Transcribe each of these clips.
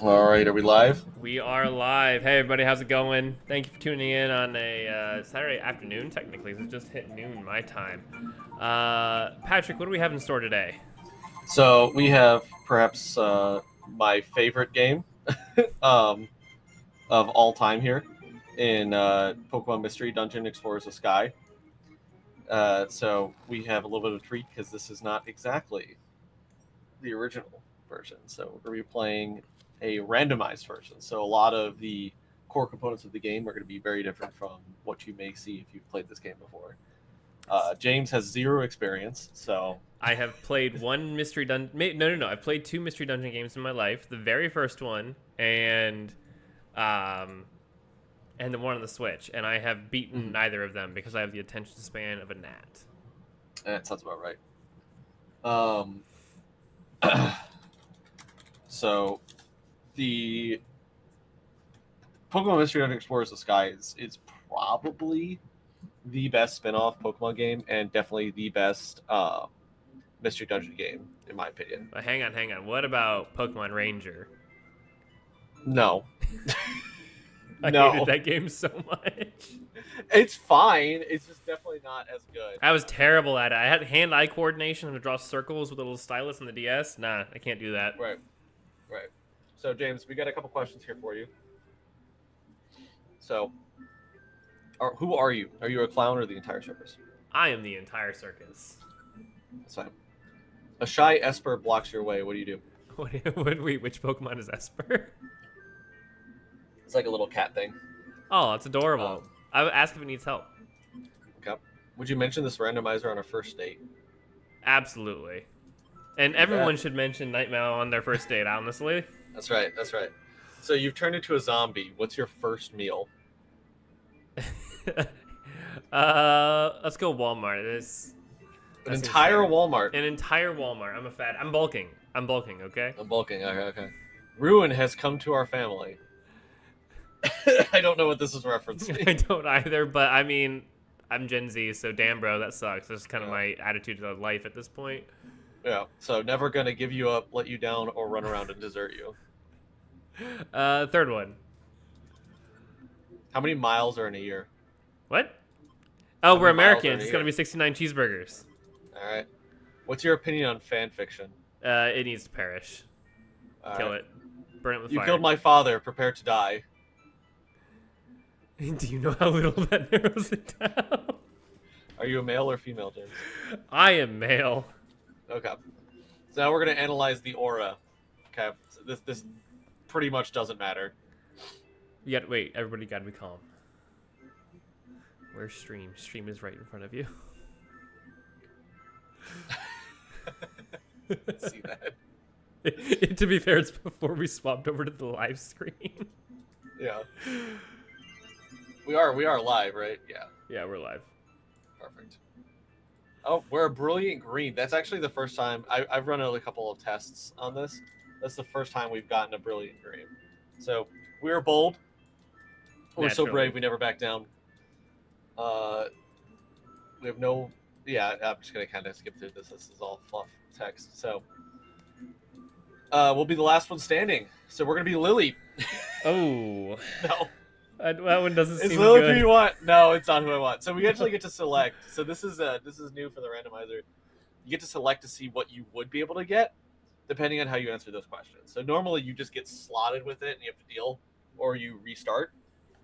All right, are we live? We are live. Hey, everybody, how's it going? Thank you for tuning in on a Saturday afternoon, technically. It's just hit noon my time. Patrick, what do we have in store today? So we have perhaps my favorite game um, of all time here in Pokemon Mystery Dungeon Explorers of Sky. So we have a little bit of a treat because this is not exactly the original version. So we're going to be playing a randomized version. So a lot of the core components of the game are going to be very different from what you may see if you've played this game before. James has zero experience, so I have played one Mystery Dungeon. No. I've played two Mystery Dungeon games in my life. The very first one um, and the one on the Switch. And I have beaten neither of them because I have the attention span of a gnat. that sounds about right. So the Pokemon Mystery Dungeon Explorers of Sky is probably the best spin-off Pokemon game and definitely the best Mystery Dungeon game, in my opinion. But hang on. What about Pokemon Ranger? No. I No. hated that game so much. It's fine. It's just definitely not as good. I was terrible at it. I had hand-eye coordination to draw circles with a little stylus on the DS. Nah, I can't do that. Right. So, James, we got a couple questions here for you. So, who are you? Are you a clown or the entire circus? I am the entire circus. That's fine. A shy Esper blocks your way. What do you do? Which Pokemon is Esper? It's like a little cat thing. Oh, that's adorable. I would ask if it needs help. Okay. Would you mention this randomizer on a first date? Absolutely. And everyone should mention Nightmare on their first date, honestly. That's right. So you've turned into a zombie. What's your first meal? Let's go Walmart. An entire Walmart. An entire Walmart. I'm bulking, okay? I'm bulking. Okay. Ruin has come to our family. I don't know what this is referencing. I don't either, but I mean, I'm Gen Z, so damn, bro, that sucks. That's kind of my attitude to life at this point. Yeah, so never gonna give you up, let you down, or run around and desert you. Third one. How many miles are in a year? What? Oh, we're many miles are in Americans. a It's gonna year? be 69 cheeseburgers. All right. What's your opinion on fan fiction? It needs to perish. Kill it. Burn it with You fire. killed my father. Prepare to die. Do you know how little that narrows it down? Are you a male or female, James? I am male. Okay. So now we're gonna analyze the aura. Okay. So this pretty much doesn't matter. Wait, everybody gotta be calm. Where's Stream? Stream is right in front of you. See that? To be fair, it's before we swapped over to the live screen. Yeah. We are live, right? Yeah. Yeah, we're live. Perfect. Oh, we're a brilliant green. That's actually the first time I've run a couple of tests on this. That's the first time we've gotten a brilliant green. So we're bold. We're so brave. We never back down. We have no. Yeah, I'm just gonna kind of skip through this. This is all fluff text. So we'll be the last one standing. So we're gonna be Lily. Oh. No. That one doesn't seem It's Lily good. who you want. No, it's not who I want. So we actually get to select. So this is new for the randomizer. You get to select to see what you would be able to get, depending on how you answer those questions. So normally you just get slotted with it and you have to deal, or you restart.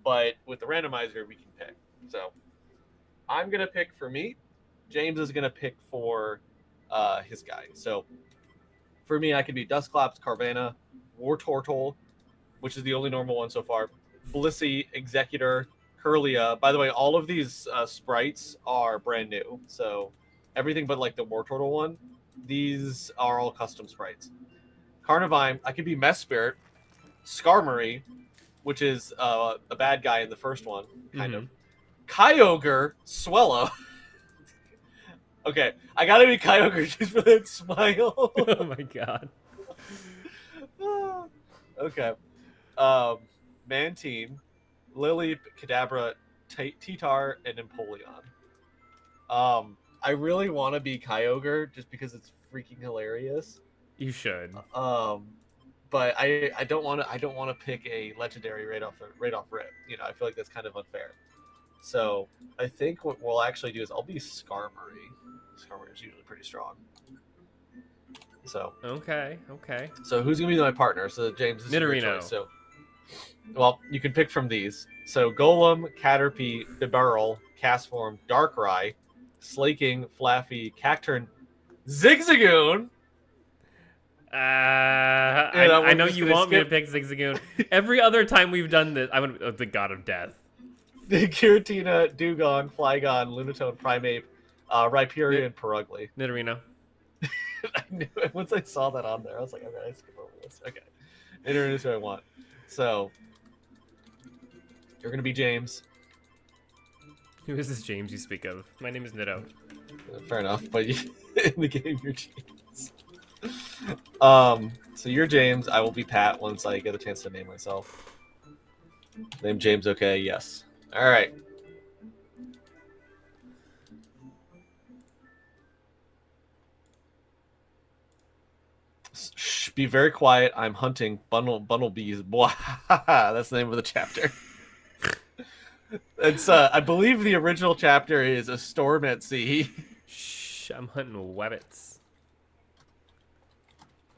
But with the randomizer, we can pick. So I'm gonna pick for me. James is gonna pick for his guy. So for me, I could be Dusclops, Carvanha, Wartortle, which is the only normal one so far. Blissey, Executor, Curlia. By the way, all of these sprites are brand new. So everything but like the Wartortle one, these are all custom sprites. Carnivine, I could be Mesprit, Skarmory, which is a bad guy in the first one, kind of. Kyogre, Swellow. Okay, I gotta be Kyogre just for that smile. Oh my god. Okay. Mantine, Lily, Kadabra, Titar, and Empoleon. I really want to be Kyogre just because it's freaking hilarious. You should. But I don't want to pick a legendary right off rip. You know, I feel like that's kind of unfair. So I think what we'll actually do is I'll be Skarmory. Skarmory is usually pretty strong. So Okay. So who's gonna be my partner? So James, this is your Nidorino. choice. So, well, you can pick from these. So Golem, Caterpie, Bibarel, Castform, Darkrai, Slaking, Flaffy, Cacturne, Zigzagoon. I know you want me to pick Zigzagoon. Every other time we've done this, I would the God of Death. Giratina, Dugong, Flygon, Lunatone, Primeape, Rhyperior, and Perugly. Nidorino. I knew it. Once I saw that on there, I was like, okay, I skip over this. Okay. Nidorino is who I want. So, you're going to be James. Who is this James you speak of? My name is Nido. Fair enough, but in the game, you're James. So you're James. I will be Pat once I get a chance to name myself. Name James, okay? Yes. All right. Shh, be very quiet. I'm hunting bumblebees. That's the name of the chapter. It's I believe the original chapter is A Storm at Sea. Shh, I'm hunting webbits.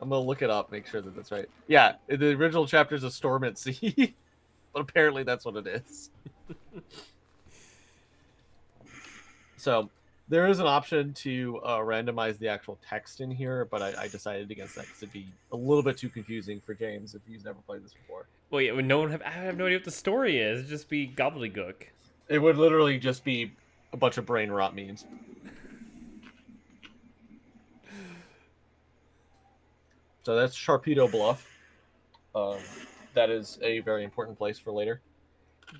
I'm gonna look it up, make sure that that's right. Yeah, the original chapter is A Storm at Sea, but apparently that's what it is. So there is an option to randomize the actual text in here, but I decided against that because it'd be a little bit too confusing for James if he's never played this before. Well, yeah, I have no idea what the story is. It'd just be gobbledygook. It would literally just be a bunch of brain rot memes. So that's Sharpedo Bluff. That is a very important place for later.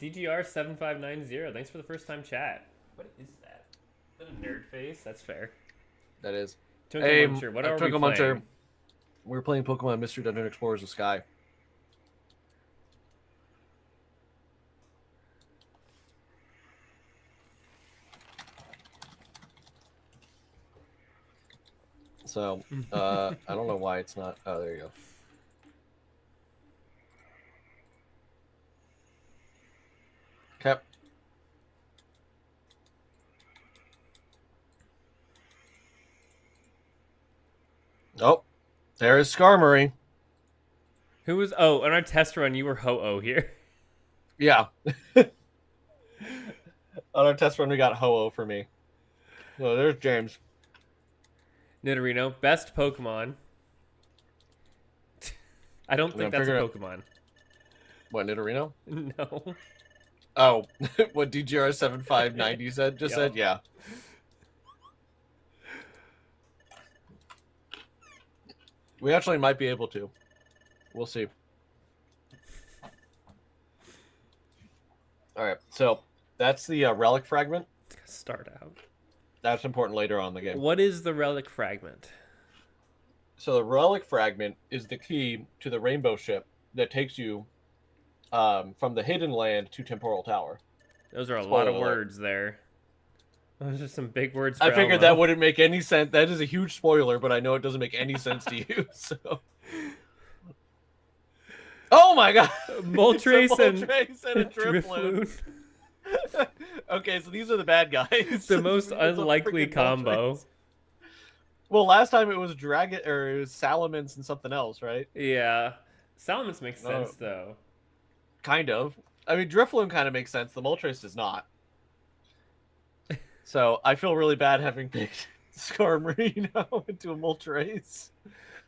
DGR7590. Thanks for the first time chat. What is that? Is that a nerd face? That's fair. That is. Twinkle Hey, Muncher, what are we Twinkle playing? Muncher. We're playing Pokemon Mystery Dungeon Explorers of Sky. So, I don't know why it's not. Oh, there you go. Okay. Oh, there is Skarmory. Who was... Oh, on our test run, you were Ho-Oh here. Yeah. On our test run, we got Ho-Oh for me. So there's James. Nidorino, best Pokemon. I don't think that's a Pokemon. What, Nidorino? No. Oh, what DGR7590 said? Just said, yeah. We actually might be able to. We'll see. All right, so that's the relic fragment. Start out. That's important later on in the game. What is the relic fragment? So the relic fragment is the key to the rainbow ship that takes you from the hidden land to Temporal Tower. Those are a lot of words there. Those are some big words for I figured Elmo. that wouldn't make any sense. That is a huge spoiler, but I know it doesn't make any sense to you. So, oh my god, Moltres and a Drifloon. Okay, so these are the bad guys. The most unlikely combo. Moltres. Well, last time it was Dragon or it was Salamence and something else, right? Yeah, Salamence makes sense though. Kind of. I mean, Drifloon kind of makes sense. The Moltres does not. So I feel really bad having picked Skarmory now into a Moltres.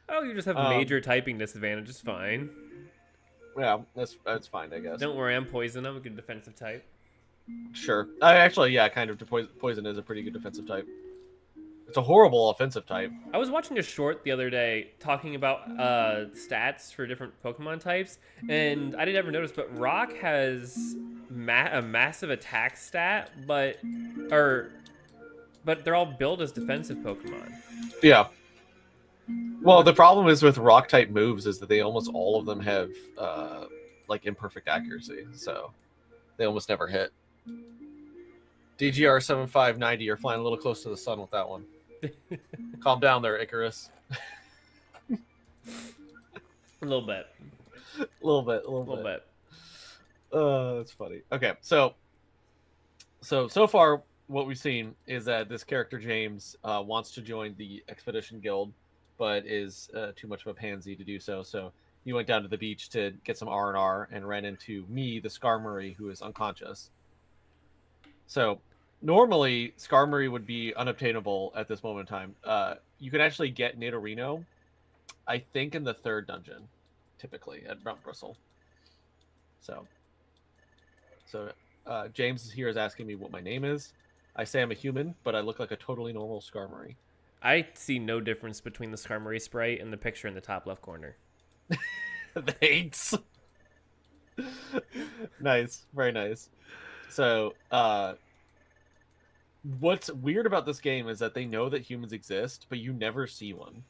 Oh, you just have major typing disadvantage. It's fine. Yeah, that's fine, I guess. Don't worry, I'm poison. I'm a good defensive type. Sure. I actually, yeah, kind of. Poison is a pretty good defensive type. It's a horrible offensive type. I was watching a short the other day talking about stats for different Pokemon types, and I didn't ever notice, but Rock has a massive attack stat, but they're all billed as defensive Pokemon. Yeah. Well, the problem is with Rock type moves is that they almost all of them have like imperfect accuracy, so they almost never hit. DGR 7590. You're flying a little close to the sun with that one. Calm down there, Icarus. A little bit. A little bit. That's funny. Okay, so far what we've seen is that this character James wants to join the Expedition Guild, but is too much of a pansy to do so. So he went down to the beach to get some R&R and ran into me, the Skarmory, who is unconscious. So normally Skarmory would be unobtainable at this moment in time. You can actually get Nidorino, I think, in the 3rd dungeon, typically at Mount Bristle. So James here is asking me what my name is. I say I'm a human, but I look like a totally normal Skarmory. I see no difference between the Skarmory sprite and the picture in the top left corner. Thanks. Nice, very nice. So, what's weird about this game is that they know that humans exist, but you never see one.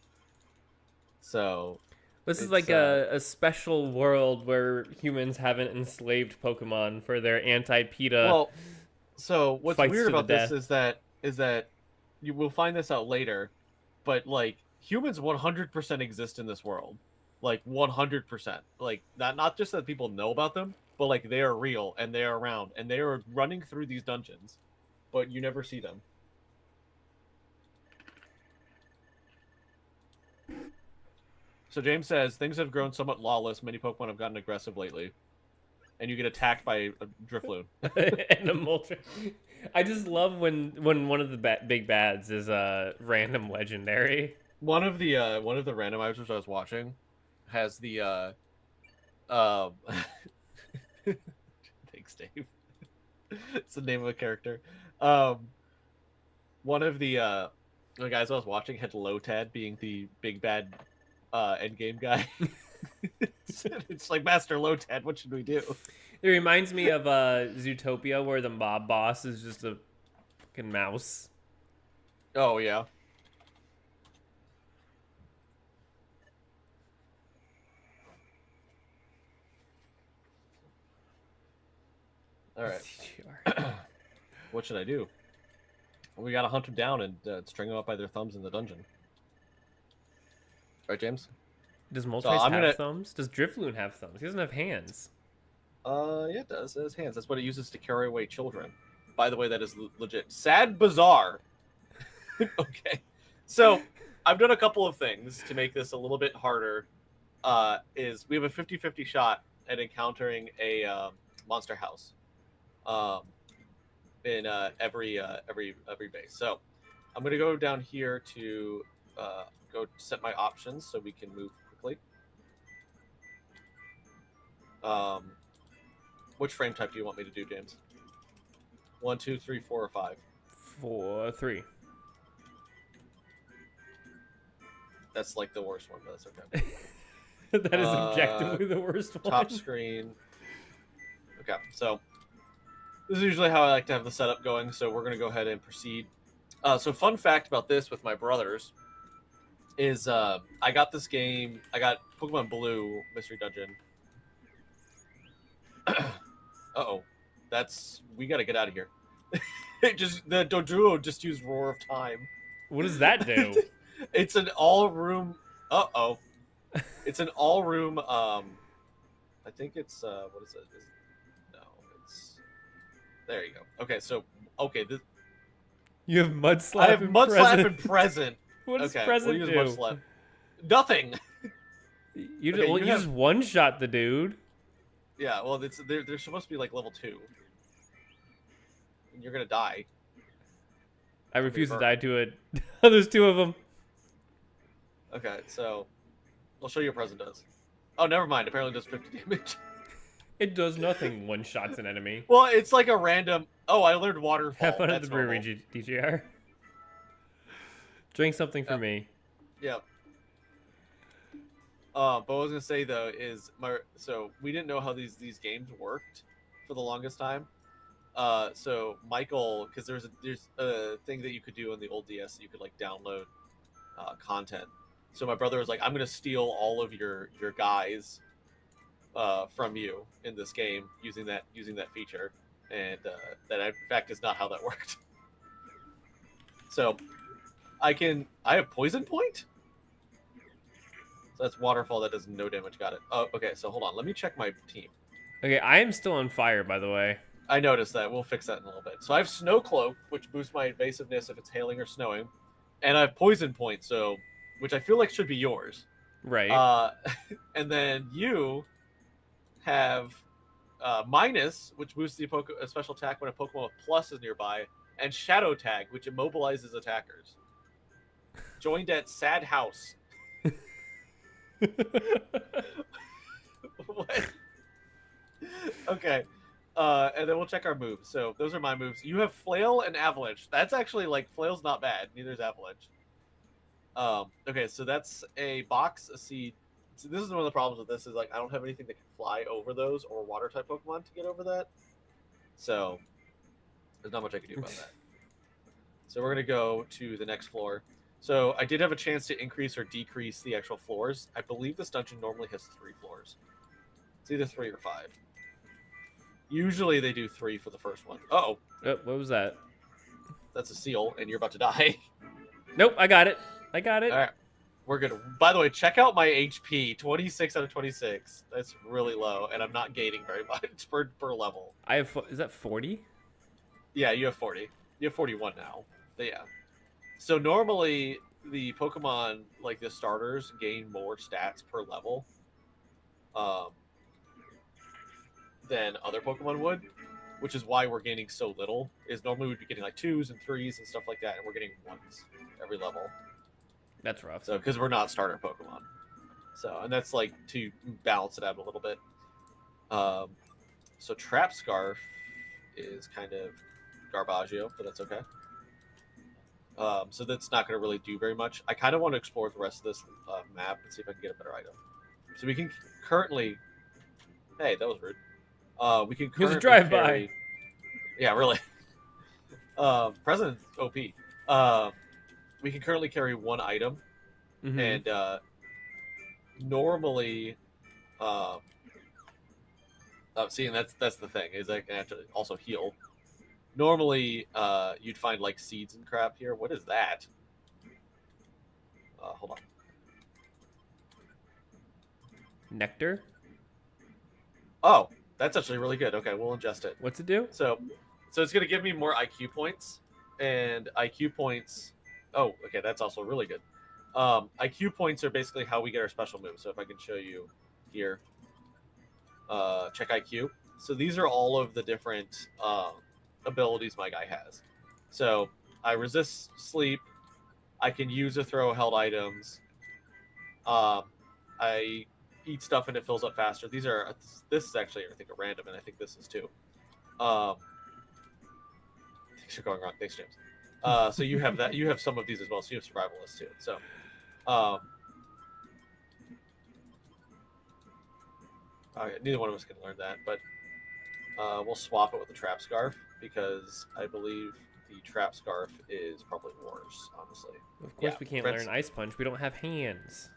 So, this is like a special world where humans haven't enslaved Pokemon for their anti-PETA. Well, so what's fights weird to the about this death. is that you will find this out later, but like humans 100% exist in this world. Like 100%. Like not just that people know about them, but like they are real and they are around and they are running through these dungeons, but you never see them. So James says things have grown somewhat lawless. Many Pokemon have gotten aggressive lately, and you get attacked by a Drifloon and a Moltres. I just love when one of the big bads is a random legendary. One of the randomizers I was watching has the thanks, Dave. It's the name of a character. One of the guys I was watching had Lotad being the big bad endgame guy. It's like, Master Lotad, what should we do? It reminds me of Zootopia, where the mob boss is just a fucking mouse. Oh yeah. All right. What should I do? We gotta hunt them down and string them up by their thumbs in the dungeon. Right, James? Does Moltres have thumbs? Does Drifloon have thumbs? He doesn't have hands. Yeah, it does. It has hands. That's what it uses to carry away children. By the way, that is legit. Sad Bazaar. Okay. So, I've done a couple of things to make this a little bit harder. Is we have a 50-50 shot at encountering a monster house in every base. So, I'm going to go down here to go set my options so we can move quickly. Which frame type do you want me to do, James? 1, 2, 3, 4, or 5? 4, 3. That's like the worst one, but that's okay. That is objectively the worst one. Top screen. Okay, so this is usually how I like to have the setup going, so we're going to go ahead and proceed. So fun fact about this with my brothers is I got this game, I got Pokemon Blue Mystery Dungeon. Uh-oh. We got to get out of here. The Doduo just used Roar of Time. What does that do? It's an all-room... Uh-oh. It's an all-room, I think it's, what is it? No, it's... There you go. Okay, so, this... You have Mudslap I have Mudslap and Present. What does okay, Present we'll do? use Mudslap. Nothing! You just one-shot the dude. Yeah, well, they're supposed to be, like, level 2. And you're gonna die. I refuse to die to it. There's 2 of them. Okay, so I'll show you what Present does. Oh, never mind. Apparently it does 50 damage. It does nothing. One shots an enemy. Well, it's like a random... Oh, I learned Waterfall. Have fun at the brewery, DGR. Drink something for me. Yep. But what I was gonna say though is so we didn't know how these games worked for the longest time. So Michael, because there's a thing that you could do on the old DS that you could like download content. So my brother was like, I'm gonna steal all of your guys from you in this game using that feature. and that in fact is not how that worked. So I have poison point. So that's waterfall. That does no damage. Got it. Oh, okay. So hold on. Let me check my team. Okay, I am still on fire, by the way. I noticed that. We'll fix that in a little bit. So I have snow cloak, which boosts my evasiveness if it's hailing or snowing, and I have poison point, so which I feel like should be yours. Right. And then you have minus, which boosts the a special attack when a Pokemon with plus is nearby, and shadow tag, which immobilizes attackers. Joined at Sad House. What? Okay. And then we'll check our moves. So those are my moves. You have Flail and Avalanche. That's actually like Flail's not bad. Neither is Avalanche. Okay, so that's a box, a seed. So this is one of the problems with this is like I don't have anything that can fly over those or water type Pokemon to get over that. So there's not much I can do about that. So we're gonna go to the next floor. So I did have a chance to increase or decrease the actual floors. I believe this dungeon normally has 3 floors. It's either 3 or 5. Usually they do 3 for the first one. Uh-oh. Oh, what was that? That's a seal, and you're about to die. Nope, I got it. I got it. All right. We're good. By the way, check out my HP. 26 out of 26. That's really low, and I'm not gaining very much per level. I have. Is that 40? Yeah, you have 40. You have 41 now. But yeah. So normally the Pokemon, like the starters, gain more stats per level than other Pokemon would, which is why we're gaining so little. Is normally we'd be getting like 2s and 3s and stuff like that, and we're getting 1s every level. That's rough. So because we're not starter Pokemon. So, and that's like to balance it out a little bit. So Trap Scarf is kind of garbaggio, but that's okay. So that's not going to really do very much. I kind of want to explore the rest of this map and see if I can get a better item. So we can currently... Hey, that was rude. We can currently drive-by. Yeah, really. President OP. We can currently carry 1 item. Mm-hmm. And normally... see, and that's the thing, is I can have to also heal. Normally, you'd find like seeds and crap here. What is that? Hold on. Nectar? Oh, that's actually really good. Okay, we'll ingest it. What's it do? So it's going to give me more IQ points. And IQ points... Oh, okay, that's also really good. IQ points are basically how we get our special moves. So if I can show you here. Check IQ. So these are all of the different... abilities my guy has. So I resist sleep. I can use or throw held items. I eat stuff and it fills up faster. This is actually I think a random, and I think this is too. Things are going wrong. Thanks, James. So you have that. You have some of these as well. So you have survivalist too. So okay, neither one of us can learn that, but we'll swap it with the Trap Scarf, because I believe the Trap Scarf is probably worse, honestly. Of course, Yeah, we can't Prince- learn Ice Punch. We don't have hands.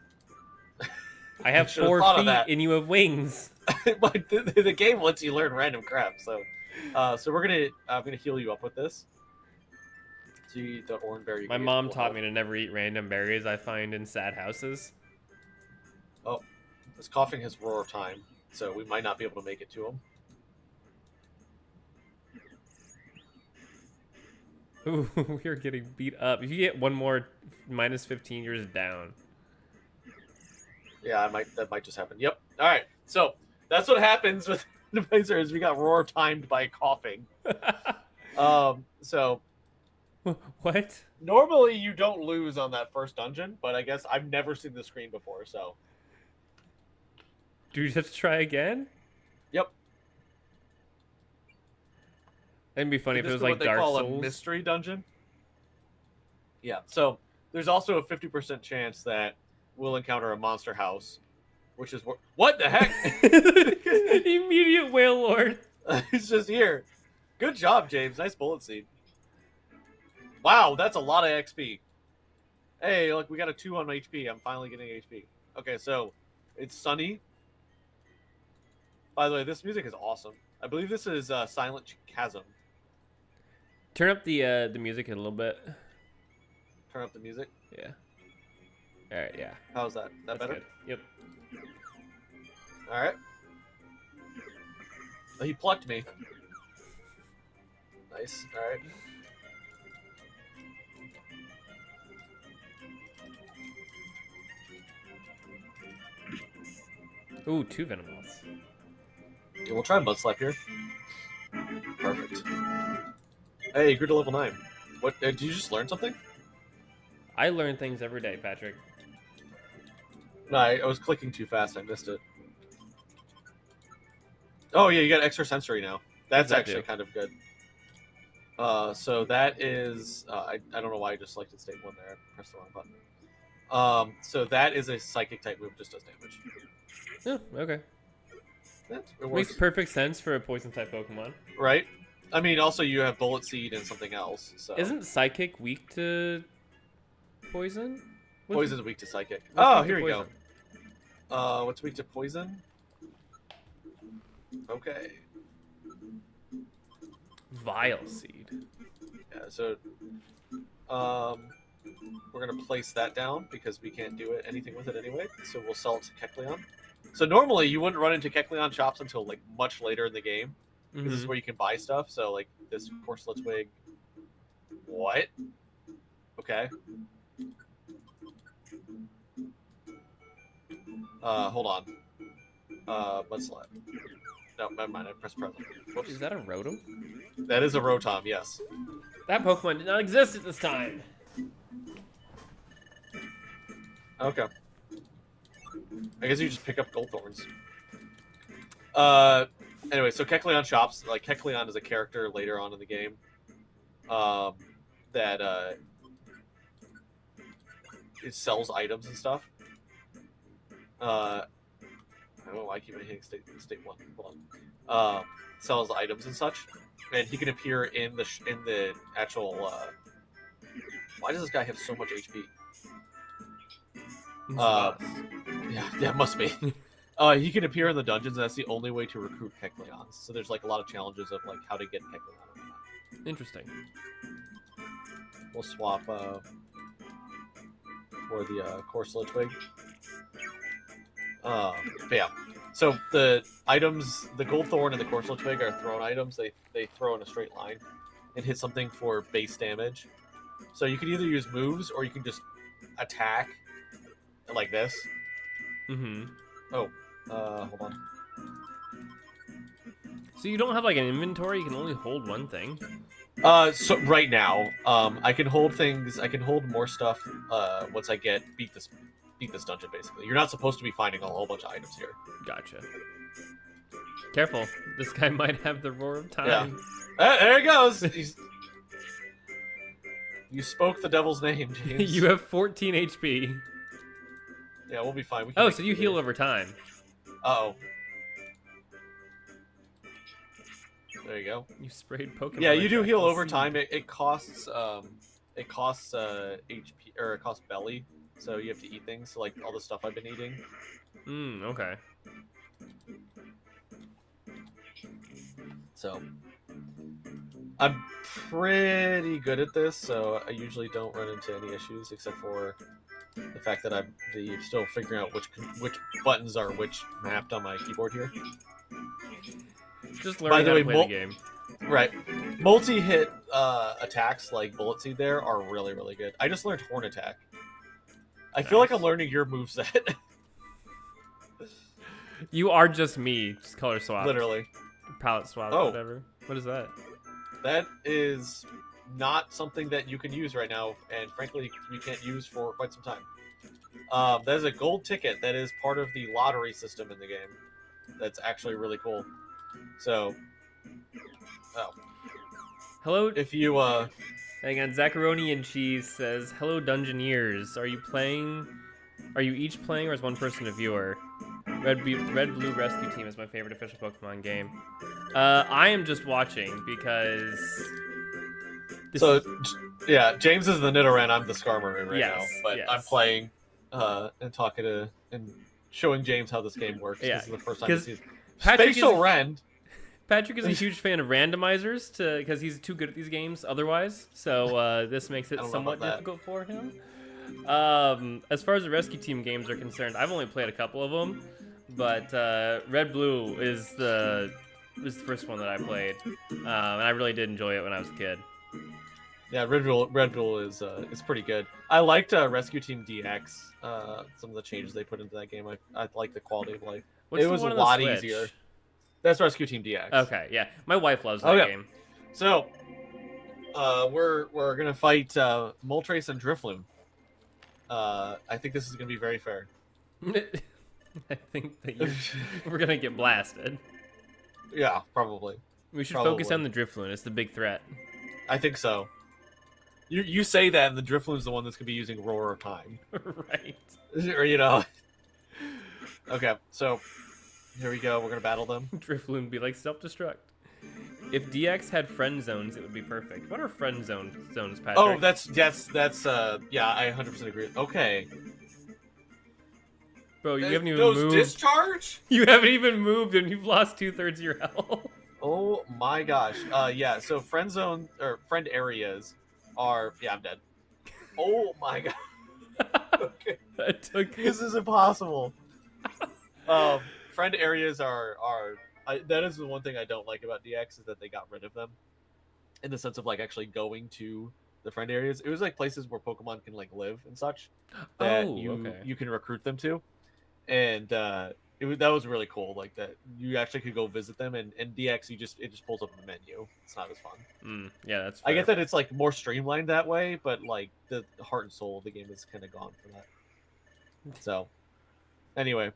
I have Should've 4 thought of feet, that. and you have wings. But the game lets you learn random crap. So, I'm gonna heal you up with this. So you eat the orange berry. My mom taught me to never eat random berries I find in sad houses. Oh, this coughing has roar time, so we might not be able to make it to him. Ooh, we're getting beat up. If you get one more minus 15, you're just down. Yeah, that might just happen. Yep. All right. So that's what happens with Randomizer is we got roar timed by coughing. So What? normally you don't lose on that first dungeon, but I guess I've never seen the screen before. So Do you have to try again? yep. It'd be funny if it This was is what like they Dark call Souls. a mystery dungeon. Yeah. So there's also a 50% chance that we'll encounter a monster house, which is what the heck? Immediate whale lord. It's just here. Good job, James. Nice bullet seed. Wow, that's a lot of XP. Hey, look, we got a 2 on HP. I'm finally getting HP. Okay, so it's sunny. By the way, this music is awesome. I believe this is Silent Chasm. Turn up the music a little bit. Turn up the music. Yeah. All right. Yeah. How's that? That That's better? good. Yep. All right. Oh, he plucked me. Nice. All right. Ooh, 2 Venomoths. Yeah, we'll try Mud Slap here. Perfect. Hey, you grew to level 9. What? Did you just learn something? I learn things every day, Patrick. No, I was clicking too fast. I missed it. Oh yeah, you got extrasensory now. That's That actually do? kind of good. So that is I don't know why I just selected state 1 there. I pressed the wrong button. So that is a psychic type move, just does damage. Oh, okay. It Makes works, perfect sense for a poison type Pokemon. right? I mean, also you have Bullet Seed and something else. So Isn't Psychic weak to poison? Poison's weak to psychic. what's Oh, weak to here we go. poison? What's weak to poison? Okay. Vile Seed. Yeah, so we're gonna place that down because we can't do anything with it anyway. So we'll sell it to Kecleon. So normally you wouldn't run into Kecleon shops until like much later in the game. This is Mhm. where you can buy stuff. So like this Corselet Twig. What? Okay. Hold on. Mudslap. No, never mind. I pressed present. Whoops. Is that a Rotom? That is a Rotom, yes. That Pokemon did not exist at this time. Okay. I guess you just pick up Gold Thorns. Anyway, so Kecleon shops, like Kecleon is a character later on in the game. That it sells items and stuff. I don't know why I keep hitting state 1. Hold on. Sells items and such, and he can appear in the actual. Why does this guy have so much HP? Yeah, it must be. He can appear in the dungeons, and that's the only way to recruit Kecleons. So there's like a lot of challenges of like how to get Kecleon. Interesting. We'll swap for the Corselet Twig. But yeah, so the items, the Gold Thorn and the Corselet Twig are thrown items. They throw in a straight line and hit something for base damage. So you can either use moves or you can just attack like this. Mm-hmm. Oh, hold on. So you don't have like an inventory? You can only hold one thing? So right now, I can hold things. I can hold more stuff. Once I beat this dungeon. Basically, you're not supposed to be finding a whole bunch of items here. Gotcha. Careful, this guy might have the Roar of Time. Yeah. There he goes. You spoke the devil's name, James. You have 14 HP. Yeah, we'll be fine. We can Oh, make so it you heal later. over time. Uh-oh. There you go. You sprayed Pokemon. Yeah, you do heal Attracting over Seed. time. It costs HP, or it costs belly, so you have to eat things. So like all the stuff I've been eating. Okay. So I'm pretty good at this, so I usually don't run into any issues except for the fact that I'm still figuring out which buttons are which mapped on my keyboard here. Just By learning the how way, to play the game. Right. Multi-hit attacks like Bullet Seed there are really, really good. I just learned Horn Attack. I feel like I'm learning your moveset. You are just me. Just color swap. Literally. Palette swap, Oh. whatever. What is that? That is not something that you can use right now, and frankly, you can't use for quite some time. That is a gold ticket that is part of the lottery system in the game. That's actually really cool. So, Hello. if you, Hang on. Zacharoni and Cheese says, "Hello, Dungeoneers. Are you playing? Are you each playing, or is one person a viewer? Red Blue Rescue Team is my favorite official Pokemon game. I am just watching because. Yeah, James is the Nidoran, I'm the Skarmory right now, Yes, but yes. I'm playing and talking and showing James how this game works. Yeah, This is the first time he 'cause sees Patrick Spatial is- Rend. Patrick is a huge fan of randomizers because he's too good at these games otherwise. So this makes it somewhat difficult for him. As far as the rescue team games are concerned, I've only played a couple of them, but Red Blue is the first one that I played, and I really did enjoy it when I was a kid. Yeah, Red Bull is pretty good. I liked Rescue Team DX. Some of the changes they put into that game, I like the quality of life. What's it was a lot easier. That's Rescue Team DX. Okay, yeah, my wife loves that game. So, we're gonna fight Moltres and Drifloon. I think this is gonna be very fair. I think that we're gonna get blasted. Yeah, probably. We should focus on the Drifloon. It's the big threat. I think so. You say that, and the Drifloon's the one that's gonna be using Roar of Time. Right. Or, you know. Okay, so here we go. We're gonna battle them. Drifloon would be like self-destruct. If DX had friend zones, it would be perfect. What are friend zones, Patrick? Oh, that's yeah, I 100% agree. Okay. Bro, you haven't even moved. Discharge? You haven't even moved, and you've lost 2/3 of your health. Oh my gosh. Yeah. So friend zone or friend areas are. Yeah, I'm dead. Oh my god. Okay. This is impossible. Friend areas are that is the one thing I don't like about DX is that they got rid of them, in the sense of like actually going to the friend areas. It was like places where Pokemon can like live and such that you can recruit them to, and that was really cool. Like that you actually could go visit them, and DX it just pulls up in the menu. It's not as fun. Yeah, that's fair. I get that it's like more streamlined that way, but like the heart and soul of the game is kind of gone for that. So anyway.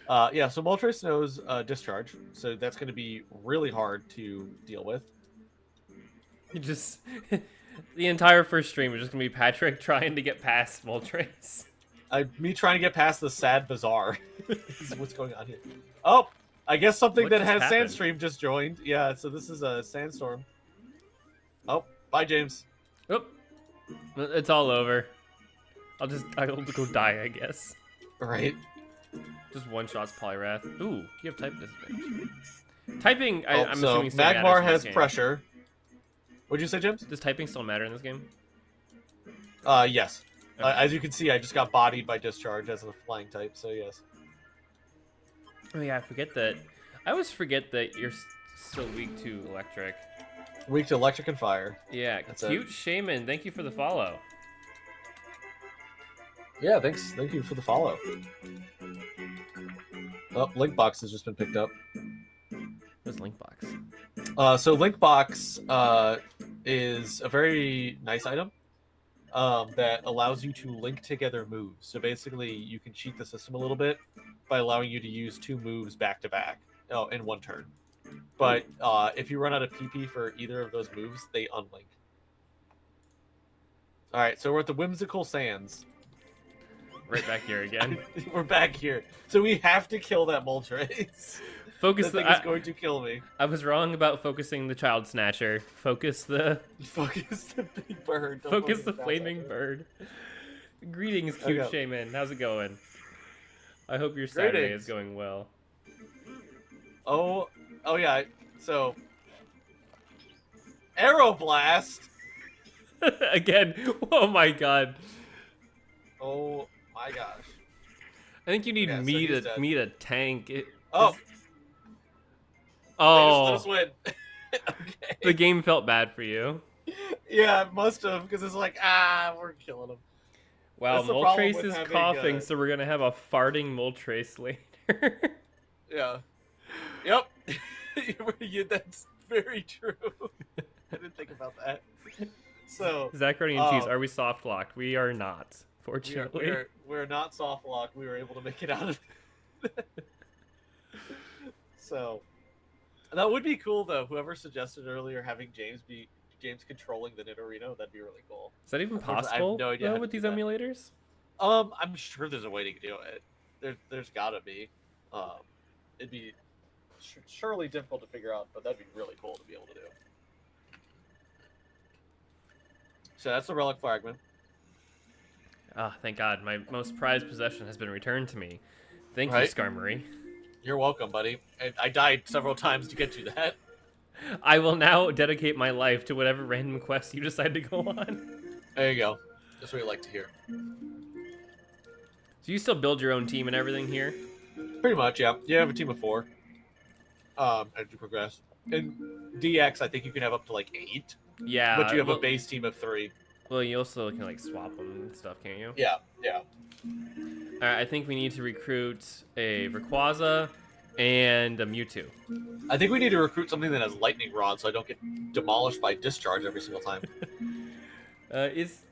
Yeah, so Moltres knows Discharge, so that's going to be really hard to deal with. You just the entire first stream is just going to be Patrick trying to get past Moltres. Me trying to get past the sad bazaar. This is what's going on here. Oh, I guess something that has Sandstream just joined. Yeah, so this is a Sandstorm. Oh, bye, James. Oh, it's all over. I'll go die, I guess. Right. Just one shots Poliwrath. Ooh, you have type disadvantage. Typing, I'm assuming still Magmar has has pressure. What'd you say, James? Does typing still matter in this game? Yes. Okay. As you can see, I just got bodied by Discharge as a flying type, so yes. Oh yeah, I always forget that you're still weak to electric. Weak to electric and fire. Yeah, cute Shaman, thank you for the follow. Yeah, thanks. Thank you for the follow. Oh, Linkbox has just been picked up. What's Linkbox? So Linkbox is a very nice item that allows you to link together moves. So basically, you can cheat the system a little bit by allowing you to use 2 moves back to back in one turn. But if you run out of PP for either of those moves, they unlink. All right, so we're at the Whimsical Sands. Right back here again. We're back here. So we have to kill that Moltres. Focus that thing is going to kill me. I was wrong about focusing the Child Snatcher. Focus the big bird. Focus the flaming bird. Greetings, cute Shaman. How's it going? I hope your Saturday is going well. Oh yeah. So Aeroblast. Again. Oh my god. Oh my gosh. I think you need me to tank it. Oh. Oh. Let us win. Okay. The game felt bad for you. Yeah, it must have, because it's like, we're killing him. Wow, Moltres is coughing, so we're gonna have a farting Moltres later. Yeah. Yep. That's very true. I didn't think about that. So Zacharoni and Cheese, are we soft locked? We are not, fortunately. We're not soft locked. We were able to make it out of it. So that would be cool though. Whoever suggested earlier having James controlling the Nidorino, that'd be really cool. Is that even possible? I have no idea with these emulators? I'm sure there's a way to do it. There's gotta be. It'd be surely difficult to figure out, but that'd be really cool to be able to do. So that's the Relic Fragment. Ah, thank God. My most prized possession has been returned to me. Thank you, Skarmory. You're welcome, buddy. I died several times to get you that. I will now dedicate my life to whatever random quest you decide to go on. There you go. That's what you like to hear. So you still build your own team and everything here? Pretty much, yeah. You have a team of 4. As you progress. In DX, I think you can have up to like 8. Yeah. But you have a base team of 3. Well, you also can like swap them and stuff, can't you? Yeah, yeah. Alright, I think we need to recruit a Rayquaza and a Mewtwo. I think we need to recruit something that has lightning rod so I don't get demolished by discharge every single time. Is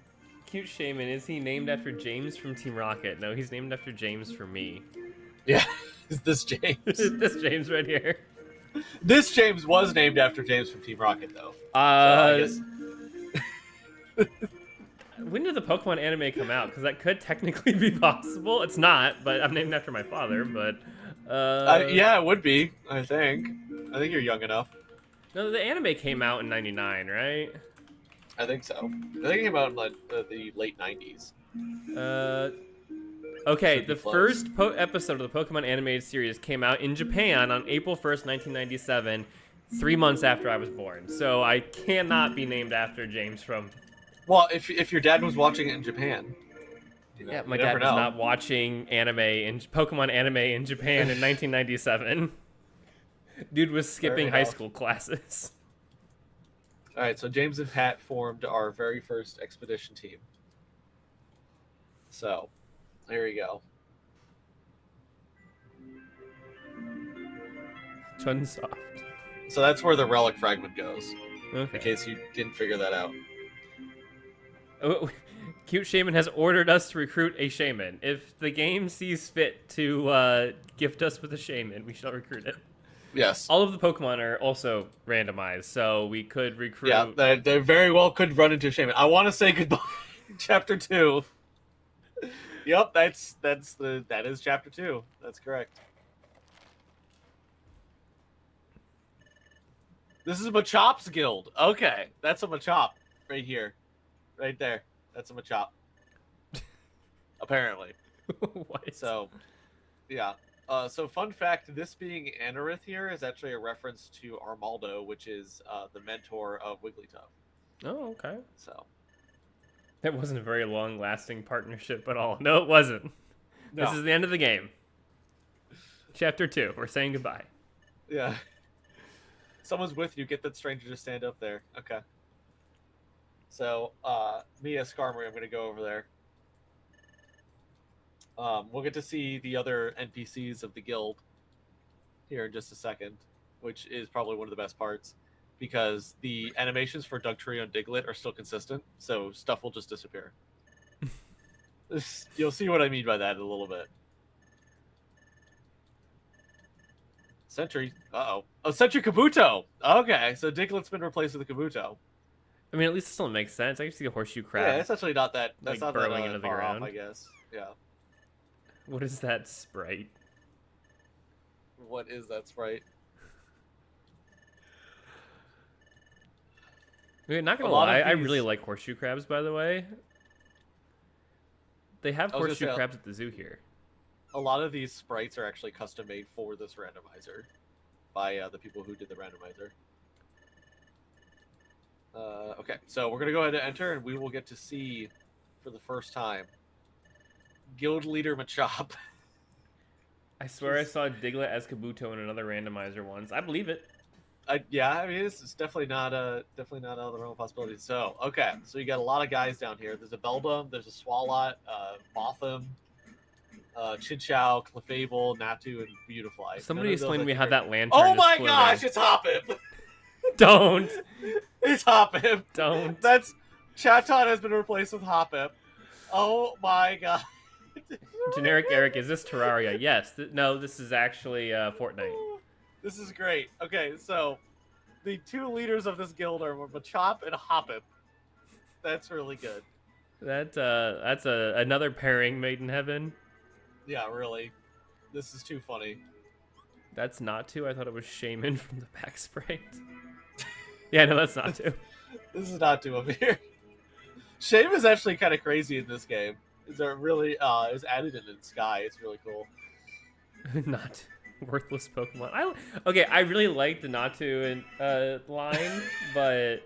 Cute Shaman, is he named after James from Team Rocket? No, he's named after James from me. Yeah, is this James? This James right here. This James was named after James from Team Rocket, though. So I guess... When did the Pokemon anime come out? Because that could technically be possible. It's not, but I'm named after my father, but... yeah, it would be, I think. I think you're young enough. No, the anime came out in 99, right? I think so. I think it came out in like, the late 90s. Okay, the first episode of the Pokemon animated series came out in Japan on April 1st, 1997, 3 months after I was born. So I cannot be named after James from... Well, if your dad was watching it in Japan... You know, yeah, my dad was not watching Pokemon anime in Japan in 1997. Dude was skipping high school classes. All right, so James and Pat formed our very first expedition team. So, there you go. Chunsoft. So that's where the relic fragment goes. Okay. In case you didn't figure that out. Oh, Cute Shaman has ordered us to recruit a shaman. If the game sees fit to gift us with a shaman, we shall recruit it. Yes. All of the Pokemon are also randomized, so we could recruit... Yeah, they very well could run into a shaman. I want to say goodbye. Chapter 2. Yep, that is Chapter 2. That's correct. This is Machopp's guild. Okay, that's a Machop right here. Right there. That's a Machop. Apparently. What? So, yeah. So fun fact, this being Anorith here is actually a reference to Armaldo, which is the mentor of Wigglytuff. Oh, okay. So. That wasn't a very long-lasting partnership at all. No, it wasn't. No. This is the end of the game. Chapter 2. We're saying goodbye. Yeah. Someone's with you. Get that stranger to stand up there. Okay. So, me as Skarmory, I'm going to go over there. We'll get to see the other NPCs of the guild here in just a second, which is probably one of the best parts, because the animations for Dugtrio and Diglett are still consistent, so stuff will just disappear. You'll see what I mean by that in a little bit. Sentry. Uh-oh. Oh, Sentry Kabuto! Okay, so Diglett's been replaced with a Kabuto. I mean, at least it still makes sense. I can see the horseshoe crab. Yeah, it's actually not that... That's like, not that burrowing into the far ground. off, I guess. Yeah. What is that sprite? What is that sprite? I mean, not gonna lie, I really like horseshoe crabs, by the way. They have horseshoe crabs at the zoo here. A lot of these sprites are actually custom made for this randomizer by the people who did the randomizer. Okay, so we're gonna go ahead and enter, and we will get to see for the first time Guild Leader Machop. I swear I saw Diglett as Kabuto in another randomizer once. I believe it. Yeah, I mean it's definitely not out of the realm of possibility. So okay, so you got a lot of guys down here. There's a Beldum, there's a Swalot, Mothim, Chinchou, Clefable, Natu, and Beautifly. Somebody explain to me how that lantern. Oh my gosh, it's Hoppip! Don't. It's Hoppip. Don't. That's Chatot has been replaced with Hoppip. Oh my god. Generic Eric, is this Terraria? Yes. No, this is actually Fortnite. This is great. Okay, so the two leaders of this guild are Machop and Hoppip. That's really good. That's another pairing made in heaven. Yeah, really. This is too funny. That's not two. I thought it was Shaman from the back sprite. Yeah, no, that's not two. This is not two over here. Shame is actually kind of crazy in this game. Is there really is added in Sky? It's really cool. Not. Worthless Pokemon. Okay, I really like the Natu and line, but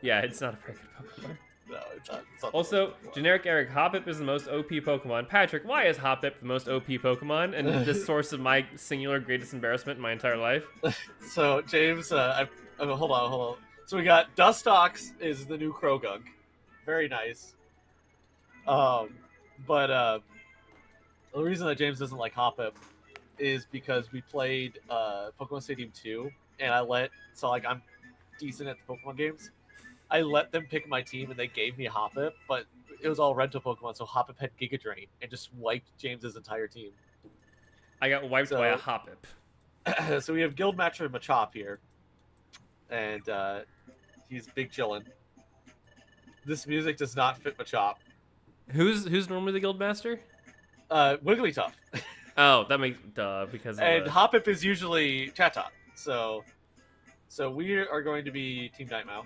yeah, it's not a very good Pokemon. No, it's not Also, generic Eric, Hoppip is the most OP Pokemon. Patrick, why is Hoppip the most OP Pokemon and the source of my singular greatest embarrassment in my entire life? So James, hold on. So we got Dustox is the new Krogunk, very nice. But the reason that James doesn't like Hoppip is because we played Pokemon Stadium 2, and I'm decent at the Pokemon games. I let them pick my team, and they gave me Hoppip, but it was all rental Pokemon, so Hoppip had Giga Drain and just wiped James's entire team. I got wiped by a Hoppip. So we have Guildmaster Machop here, and he's big chillin'. This music does not fit Machop. Who's normally the Guildmaster? Wigglytuff. Oh, that makes because of and Hoppip is usually Chatot. So we are going to be Team Nightmare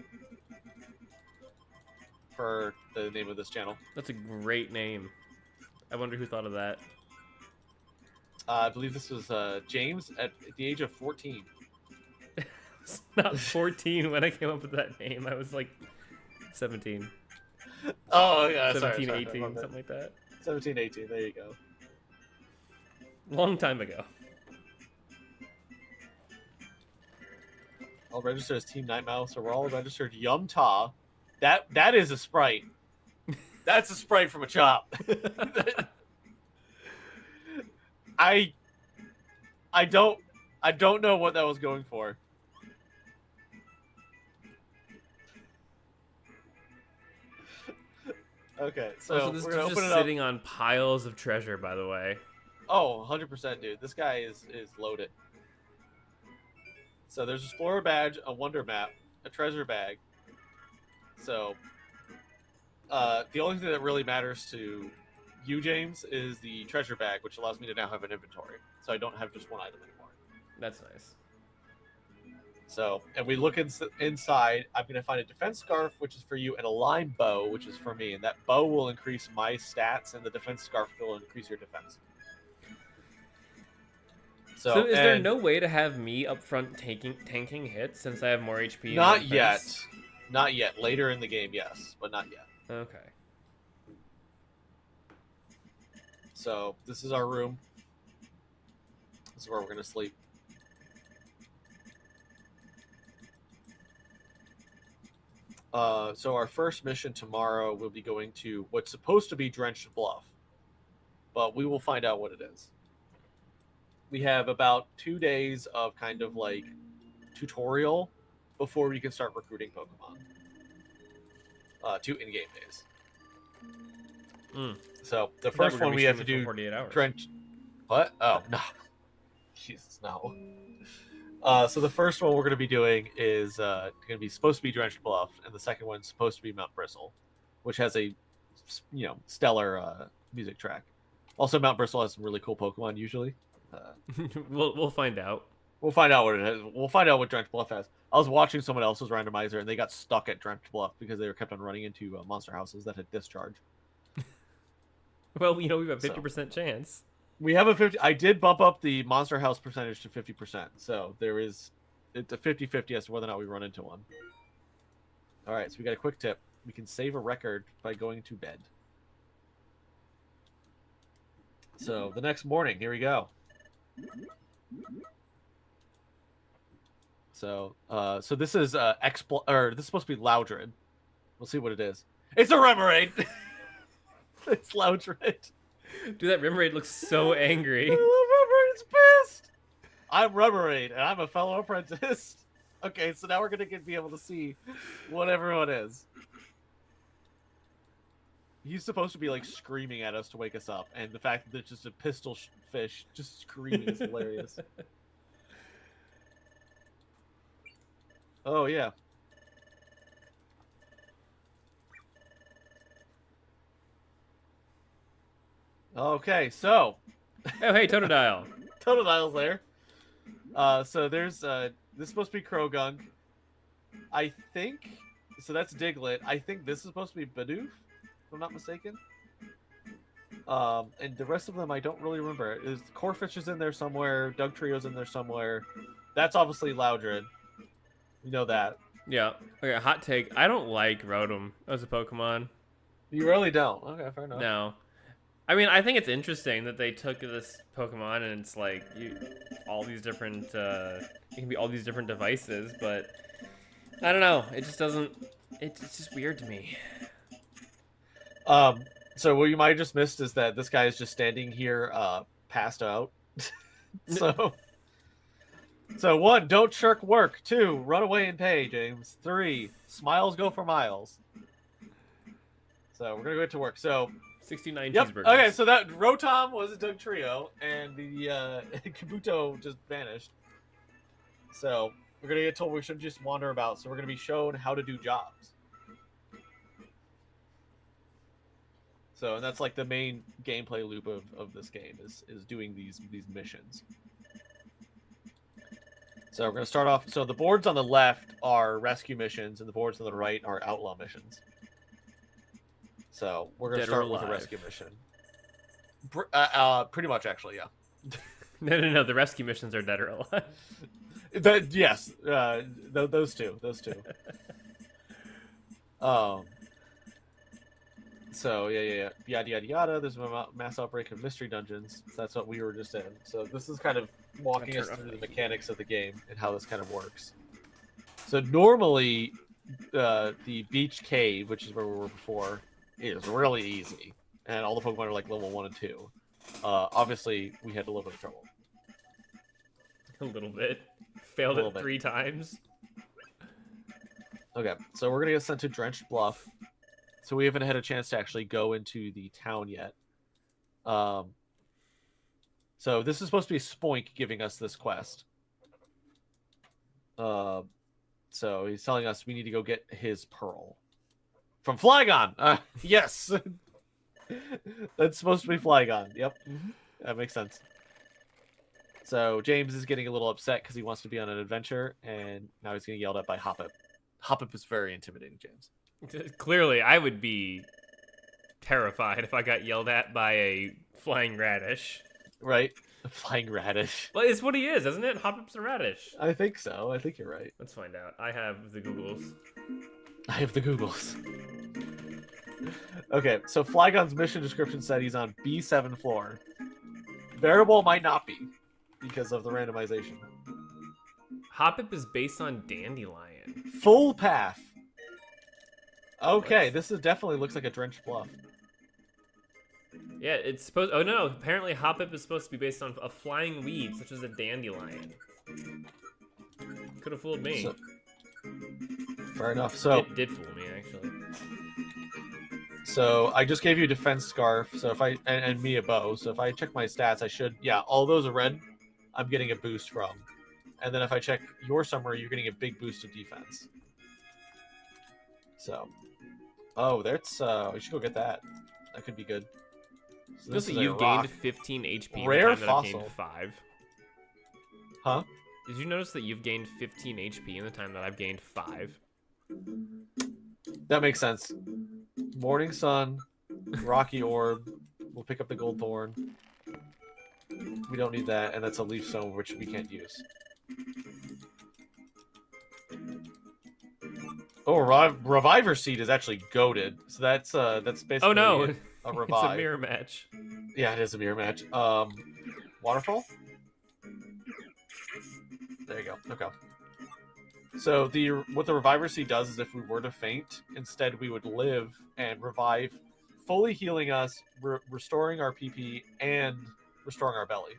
for the name of this channel. That's a great name. I wonder who thought of that. I believe this was James at the age of 14. It's not 14 when I came up with that name. I was like 17. Oh, yeah. 17, sorry, 18, something like that. 17, 18. There you go. Long time ago. I'll register as Team Nightmare, so we're all registered Yum Ta. That is a sprite. That's a sprite from a chop. I don't know what that was going for. Okay, so this we're is gonna just open it up. sitting on piles of treasure, by the way. Oh, 100%, dude. This guy is loaded. So there's a Explorer badge, a Wonder Map, a treasure bag. So the only thing that really matters to you, James, is the treasure bag, which allows me to now have an inventory. So I don't have just one item anymore. That's nice. So, and we look inside. I'm going to find a defense scarf, which is for you, and a lime bow, which is for me. And that bow will increase my stats, and the defense scarf will increase your defense. So is there no way to have me up front tanking hits since I have more HP? Not yet. Not yet. Later in the game, yes, but not yet. Okay. So this is our room. This is where we're going to sleep. So our first mission tomorrow will be going to what's supposed to be Drenched Bluff, but we will find out what it is. We have about 2 days of kind of like tutorial before we can start recruiting Pokemon. 2 in-game days. So the first one we have to do 48 hours. Drenched. What? Oh no, Jesus no. So the first one we're going to be doing is going to be supposed to be Drenched Bluff, and the second one's supposed to be Mount Bristle, which has a stellar music track. Also, Mount Bristle has some really cool Pokemon usually. We'll find out. We'll find out what it is. We'll find out what Drenched Bluff has. I was watching someone else's randomizer, and they got stuck at Drenched Bluff because they were kept on running into monster houses that had discharge. Well, we have a 50% chance. We have a 50. I did bump up the monster house percentage to 50%. So it's a 50-50 as to whether or not we run into one. All right, so we got a quick tip. We can save a record by going to bed. So the next morning, here we go. So this is this is supposed to be Loudred. We'll see what it is. It's a Remoraid. It's Loudred. Dude, that Remoraid looks so angry. Remoraid's pissed. I'm Remoraid, and I'm a fellow apprentice. Okay, so now we're gonna be able to see what everyone is. He's supposed to be like screaming at us to wake us up, and the fact that there's just a pistol fish just screaming is hilarious. Oh yeah. Okay, so. Oh hey, Totodile. Totodile's there. So there's this is supposed to be Krogunk. I think so. That's Diglett. I think this is supposed to be Bidoof, if I'm not mistaken. And the rest of them I don't really remember. Is Corfish is in there somewhere? Doug Trio's in there somewhere. That's obviously Loudred. You know that. Yeah. Okay, hot take. I don't like Rotom as a Pokemon. You really don't. Okay, fair enough. No. I mean, I think it's interesting that they took this Pokemon and it's like all these different. It can be all these different devices, but I don't know. It just doesn't. It's just weird to me. So what you might have just missed is that this guy is just standing here, passed out. So 1, don't shirk work. 2, run away and pay, James. 3, smiles go for miles. So we're gonna go get to work. So 69 yep. cheeseburgers. Okay, so that Rotom was a Doug Trio, and the Kabuto just vanished. So we're gonna get told we shouldn't just wander about. So we're gonna be shown how to do jobs. So that's like the main gameplay loop of this game is doing these missions. So we're gonna start off. So the boards on the left are rescue missions, and the boards on the right are outlaw missions. So we're gonna start with a rescue mission. Pretty much, actually, yeah. No. The rescue missions are dead or alive. Yes, those two. So yeah, yada yada yada. There's a mass outbreak of mystery dungeons. So that's what we were just in. So this is kind of walking us through the mechanics of the game and how this kind of works. So normally, the beach cave, which is where we were before, is really easy, and all the Pokemon are like level 1 and 2. Obviously, we had a little bit of trouble. A little bit. Failed it 3 times. Okay, so we're gonna get sent to Drenched Bluff. So we haven't had a chance to actually go into the town yet. So this is supposed to be Spoink giving us this quest. So he's telling us we need to go get his pearl. From Flygon! Yes! That's supposed to be Flygon. Yep. That makes sense. So James is getting a little upset because he wants to be on an adventure, and now he's getting yelled at by Hoppip. Hoppip is very intimidating, James. Clearly, I would be terrified if I got yelled at by a flying radish. Right? A flying radish. Well, it's what he is, isn't it? Hoppip's a radish. I think so. I think you're right. Let's find out. I have the Googles. I have the Googles. Okay, so Flygon's mission description said he's on B7 floor. Variable might not be because of the randomization. Hoppip is based on Dandelion. Full path. Okay, this is definitely looks like a Drenched Bluff. Yeah, it's supposed. Oh no! Apparently, Hoppip is supposed to be based on a flying weed, such as a dandelion. Could have fooled me. Fair enough. So it did fool me, actually. So I just gave you a defense scarf. So if I and me a bow. So if I check my stats, I should all those are red. I'm getting a boost from. And then if I check your summary, you're getting a big boost of defense. So, that's we should go get that. That could be good. So this is you've gained 15 HP. Rare in the time fossil. That I've gained 5. Huh? Did you notice that you've gained 15 HP in the time that I've gained 5? That makes sense. Morning Sun, Rocky Orb. We'll pick up the Gold Thorn. We don't need that, and that's a Leaf Stone, which we can't use. Oh, Reviver Seed is actually goated. So that's basically oh no, a revive. It's a mirror match. Yeah, it is a mirror match. Waterfall? There you go. Okay. So what the Reviver Seed does is if we were to faint, instead we would live and revive, fully healing us, restoring our PP, and restoring our belly.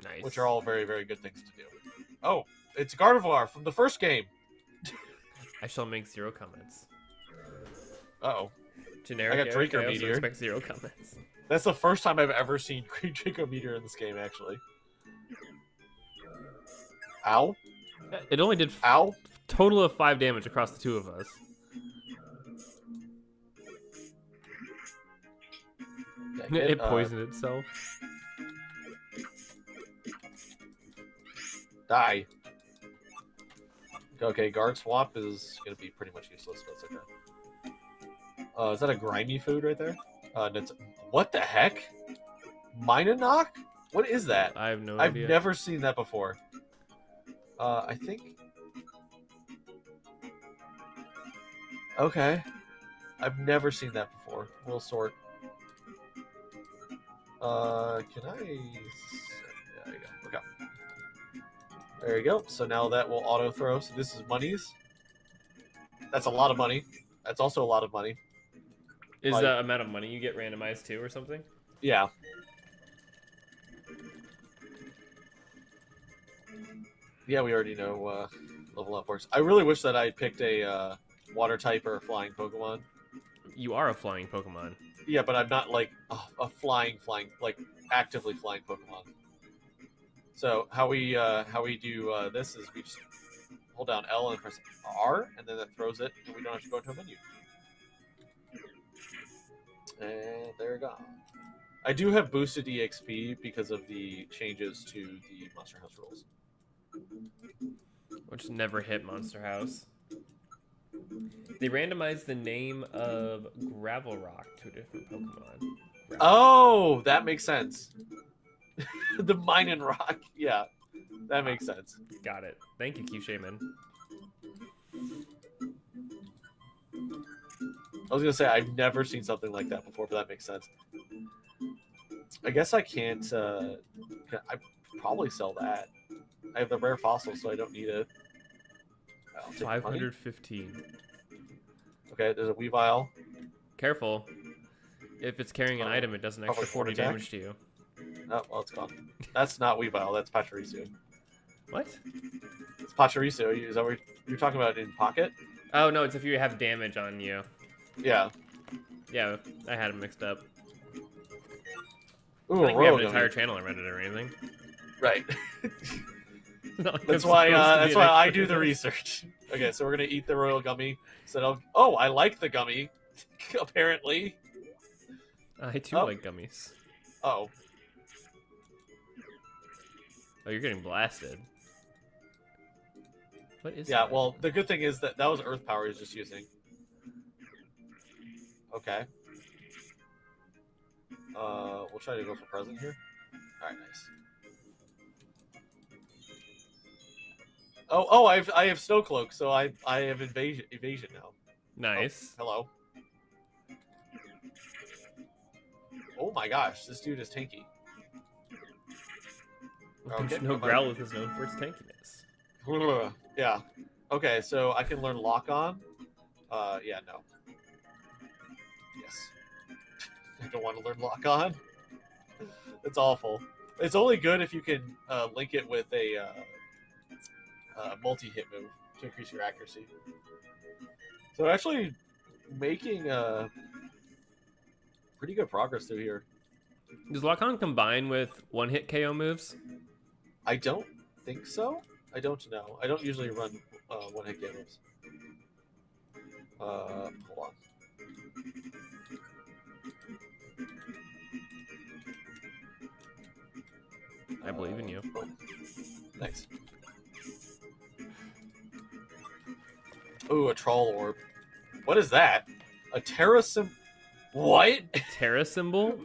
Nice. Which are all very, very good things to do. Oh, it's Gardevoir from the first game. I shall make 0 comments. Uh-oh. Generic. I got Draco I also Meteor. expect 0 comments. That's the first time I've ever seen Draco Meteor in this game, actually. Ow. It only did Ow. Total of 5 damage across the 2 of us. It poisoned itself. Die. Okay, Guard Swap is going to be pretty much useless, but it's okay. Is that a grimy food right there? That's, what the heck? Minanock? What is that? I have no I've idea. never seen that before. I think. Okay. I've never seen that before. We'll sort. Can I? There you go. Okay. There you go. So now that will auto throw. So this is monies. That's a lot of money. That's also a lot of money. Is Like- the amount of money you get randomized too, or something? Yeah. Yeah, we already know level up works. I really wish that I picked a water type or a flying Pokemon. You are a flying Pokemon. Yeah, but I'm not like a flying, like actively flying Pokemon. So how we do this is we just hold down L and press R, and then that throws it, and we don't have to go into a menu. And there we go. I do have boosted EXP because of the changes to the Monster House rules. Which never hit Monster House. They randomized the name of Gravel Rock to a different Pokemon. Oh, that makes sense. The Mine and Rock. Yeah, that makes sense. Got it. Thank you, Q Shaman. I was gonna say I've never seen something like that before, but that makes sense. I guess I can't. I probably sell that. I have the rare fossil, so I don't need it. I'll take the money. 515. Okay, there's a Weavile. Careful. If it's carrying an item, it does an extra probably 40 attack. damage to you. Oh, well, it's gone. That's not Weavile. That's Pachirisu. What? It's Pachirisu. Is that what you're talking about in Pocket? Oh, no, it's if you have damage on you. Yeah. Yeah, I had them mixed up. Ooh, I think we have an Royal entire Gummy. channel on Reddit or anything. Right. Not like That's I'm why. supposed to be That's an why I expert do in the this. research. Okay, so we're gonna eat the Royal Gummy. So oh, I like the gummy. Apparently. I too Oh. like gummies. Oh. Oh, you're getting blasted. What is Yeah. that? Well, the good thing is that that was Earth Power he was just using. Okay. We'll try to go for present here. All right, nice. Oh, I have Snow Cloak, so I have evasion now. Nice. Oh, hello. Oh my gosh, this dude is tanky. Don't you okay, know come on. Growlithe is known for its tankiness? Yeah. Okay, so I can learn Lock On. Yeah, no. Yes. I don't want to learn Lock On. It's awful. It's only good if you can link it with a multi-hit move to increase your accuracy. So actually making pretty good progress through here. Does Lock-On combine with one-hit KO moves? I don't think so. I don't know. I don't usually run one-hit moves. Hold on. I believe in you. Nice. Ooh, a Troll Orb. What is that? A Terra Sim... What? Terra symbol?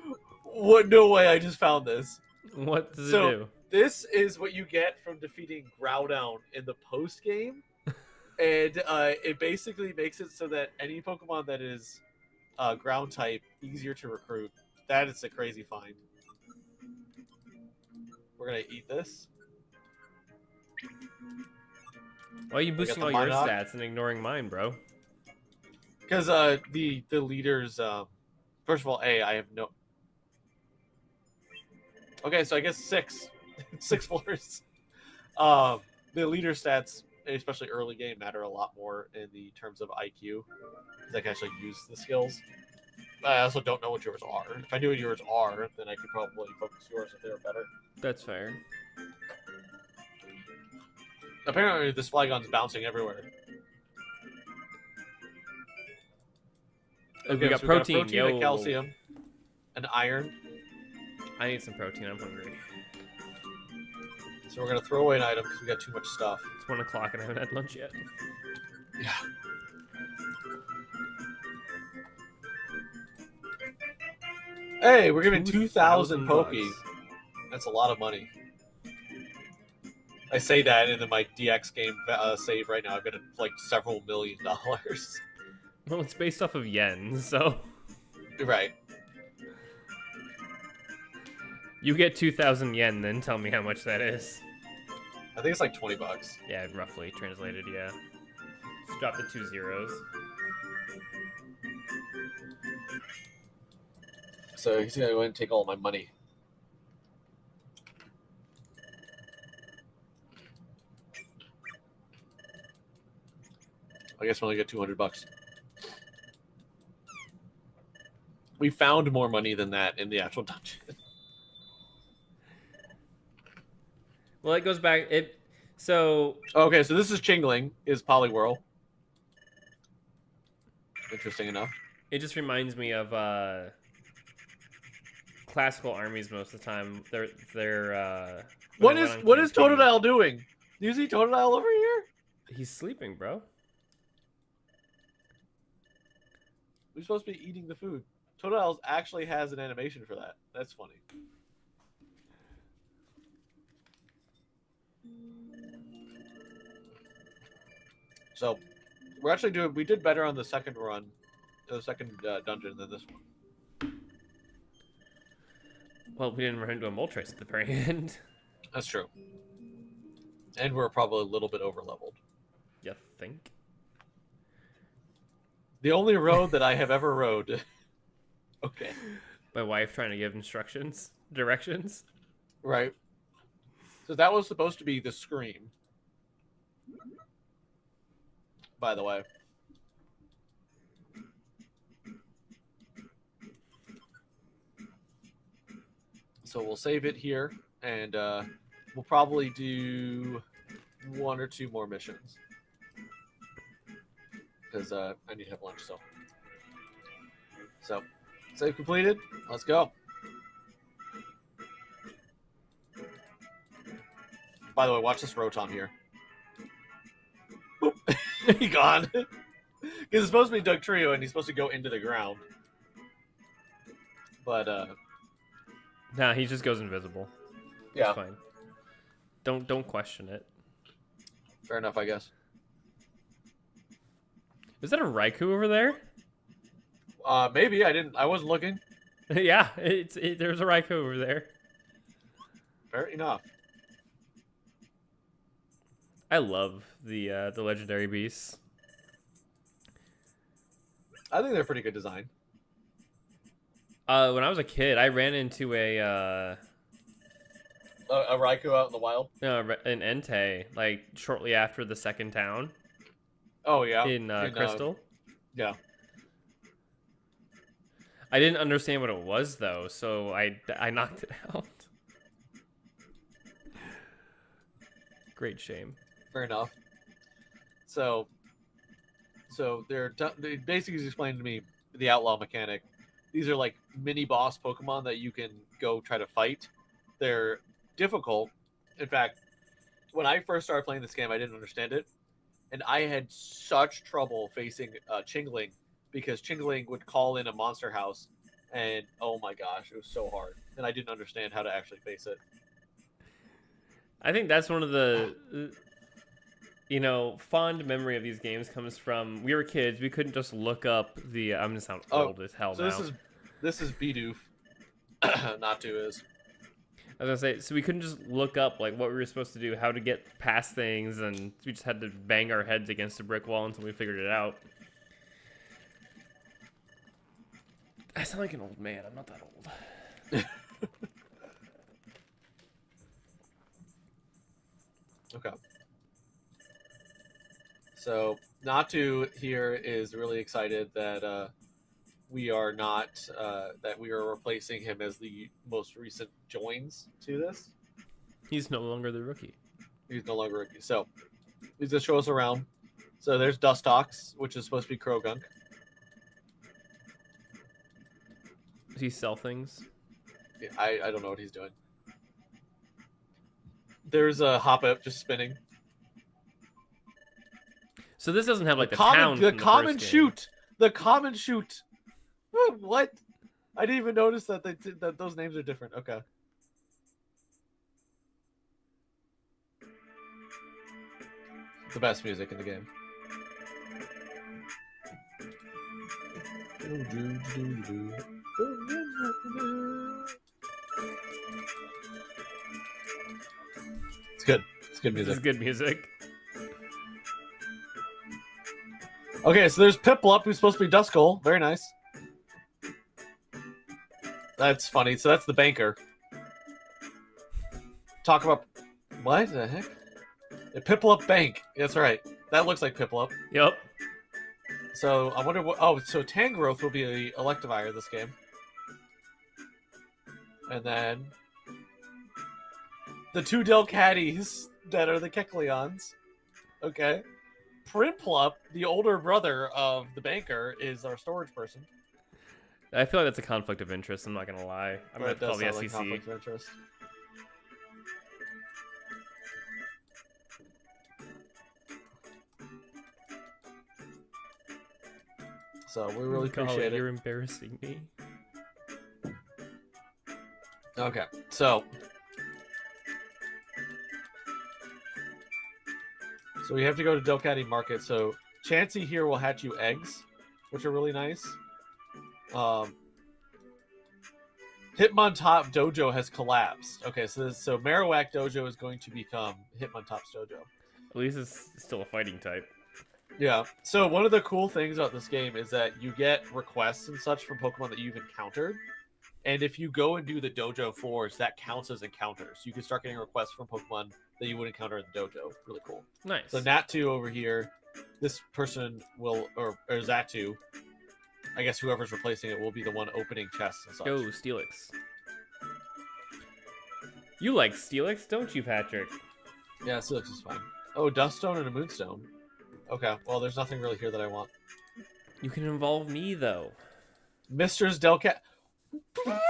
What? No way, I just found this. What does So- it do? This is what you get from defeating Groudon in the post-game. And it basically makes it so that any Pokemon that is ground type, easier to recruit. That is a crazy find. We're going to eat this. Why are you boosting the all your Monarch. stats and ignoring mine, bro? Because the leaders... first of all, I have no... Okay, so I guess 6. 6 floors. The leader stats, especially early game, matter a lot more in the terms of IQ. Because I can actually use the skills. I also don't know what yours are. If I knew what yours are, then I could probably focus yours if they were better. That's fair. Apparently, this Flygon's bouncing everywhere. We got so protein, a yo. calcium, an iron. I need some protein. I'm hungry. So we're gonna throw away an item because we got too much stuff. It's 1 o'clock and I haven't had lunch yet. Yeah. Hey, we're giving 2,000 Pokey. bucks. That's a lot of money. I say that, and in my DX game save right now, I've got like several $1 million. Well, it's based off of yen, so Right. you get 2,000 yen, then tell me how much that is. I think it's like 20 bucks. Yeah, roughly translated. Yeah. Just drop the 2 zeros. So he's gonna go ahead and take all my money. I guess we only get 200 bucks. We found more money than that in the actual dungeon. Well, it goes back. So Okay, so this is Chingling, is Poliwhirl. Interesting enough. it just reminds me of classical armies most of the time. They're What is Totodile doing? Do you see Totodile over here? He's sleeping, bro. We're supposed to be eating the food. Totodile actually has an animation for that. That's funny. So, we're actually we did better on the second run, the second dungeon than this one. Well, we didn't run into a Moltres at the very end. That's true. And we're probably a little bit over leveled. You think? The only road that I have ever rode. Okay. My wife trying to give directions. Right. So that was supposed to be the scream. By the way. So we'll save it here, and we'll probably do 1 or 2 more missions. Because I need to have lunch, so save completed. Let's go. By the way, watch this Rotom here. Boop. He gone. Because it's supposed to be Dugtrio, and he's supposed to go into the ground. But Nah, he just goes invisible. yeah, It's fine. Don't question it. fair enough, I guess. Is that a Raikou over there? Maybe I wasn't looking. Yeah, there's a Raikou over there. Fair enough. I love the legendary beasts. I think they're pretty good design. When I was a kid, I ran into a Raikou out in the wild. an Entei like shortly after the second town. Oh yeah, In Crystal. Yeah. I didn't understand what it was though, so I knocked it out. Great shame. Fair enough. So they basically explained to me the outlaw mechanic. These are like mini boss Pokemon that you can go try to fight. They're difficult. In fact, when I first started playing this game, I didn't understand it, and I had such trouble facing Chingling because Chingling would call in a monster house, and oh my gosh, it was so hard, and I didn't understand how to actually face it. I think that's one of the fond memory of these games comes from we were kids. We couldn't just look up the. I'm gonna sound old as hell now. So this is Bidoof. Not to is. I was gonna say, so we couldn't just look up like what we were supposed to do, how to get past things, and we just had to bang our heads against a brick wall until we figured it out. I sound like an old man. I'm not that old. Okay. So Natu here is really excited that we are not that we are replacing him as the most recent joins to this. He's no longer the rookie. He's no longer rookie. So he's gonna show us around. So there's Dustox, which is supposed to be Krogunk. Does he sell things? Yeah, I don't know what he's doing. There's a Hoppip just spinning. So this doesn't have like the common, town. the from common first game. shoot. The common shoot. What? I didn't even notice that that those names are different. Okay. The best music in the game. It's good. It's good music. This is good music. Okay, so there's Piplup, who's supposed to be Duskull. Very nice. That's funny. So that's the banker. Talk about... What the heck? A Piplup Bank. That's right. That looks like Piplup. Yep. So I wonder what... Oh, so Tangrowth will be a Electivire this game. And then... the two Delcatties that are the Kecleons. Okay. Prinplup, the older brother of the banker, is our storage person. I feel like that's a conflict of interest. I'm not gonna lie. I'm gonna call the SEC. Conflict of interest. So we really appreciate it. You're embarrassing me. Okay, so we have to go to Delcatty Market. So Chansey here will hatch you eggs, which are really nice. Hitmontop Dojo has collapsed. Okay, so Marowak Dojo is going to become Hitmontop's Dojo. At least it's still a fighting type. Yeah. So one of the cool things about this game is that you get requests and such from Pokemon that you've encountered. And if you go and do the dojo floors, that counts as encounters. You can start getting requests from Pokemon that you would encounter in the dojo. Really cool. Nice. So Natu over here, this person will, or Zatu, I guess whoever's replacing it will be the one opening chests and such. Go, Steelix. You like Steelix, don't you, Patrick? Yeah, Steelix is fine. Oh, Duststone and a Moonstone. Okay, well, there's nothing really here that I want. You can involve me, though. Mister's Delcat. No,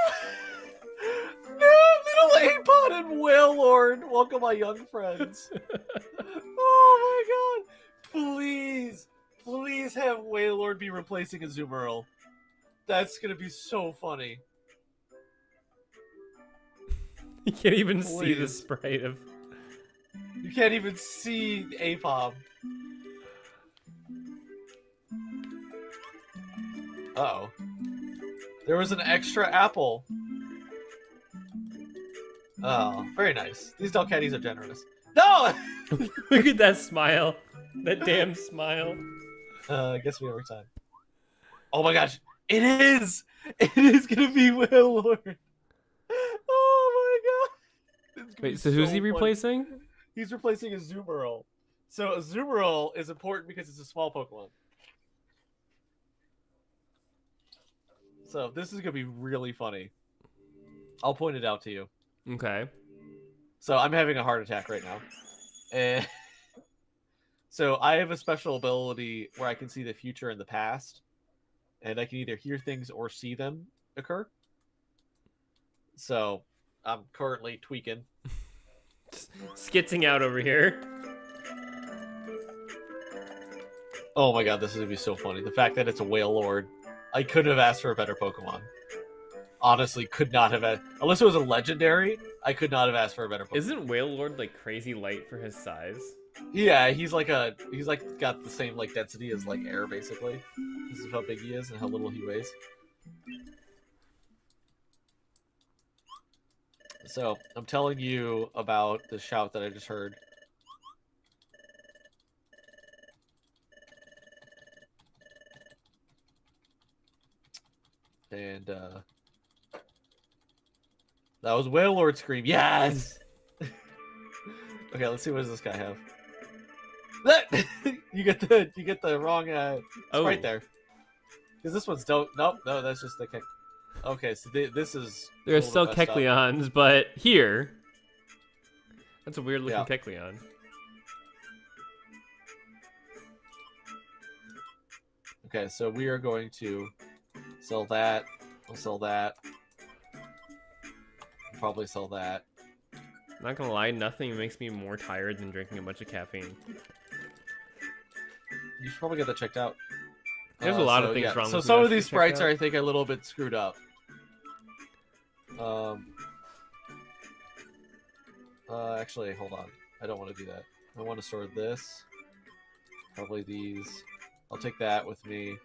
little Apod and Wailord. Welcome, my young friends. Oh my god. Please have Wailord be replacing Azumarill. That's gonna be so funny. You can't even see the sprite of... You can't even see Apom. Uh-oh. There was an extra apple. Oh, very nice. These Delcatties are generous. No! Look at that smile. That damn smile. I guess we have time. Oh my gosh. It is! It is gonna be Wailord. Oh my god. Wait, so who's he replacing? He's replacing Azumarill. So Azumarill is important because it's a small Pokemon. So this is gonna be really funny. I'll point it out to you. Okay. So I'm having a heart attack right now. And so I have a special ability where I can see the future and the past. And I can either hear things or see them occur. So I'm currently tweaking. Skitzing out over here. Oh my god, this is gonna be so funny. The fact that it's a Wailord. I couldn't have asked for a better Pokemon. Honestly, could not have had... Unless it was a legendary, I could not have asked for a better Pokemon. Isn't Wailord like crazy light for his size? Yeah, he's like got the same like density as like air basically. This is how big he is and how little he weighs. So I'm telling you about the shout that I just heard. And that was Wailord Scream. Yes. Okay, let's see, what does this guy have? you get the wrong oh, right there. Because this one's dope. Nope, no, that's just the kick. Okay, so this is... There are still Kecleons, but here... That's a weird looking Yeah. Kecleon. Okay, so we are going to sell that. We'll sell that. We'll probably sell that. Not gonna lie, nothing makes me more tired than drinking a bunch of caffeine. You should probably get that checked out. There's a lot of things wrong So with some me. of these sprites are, I think, a little bit screwed up. Actually, hold on. I don't want to do that. I want to store this. Probably these. I'll take that with me.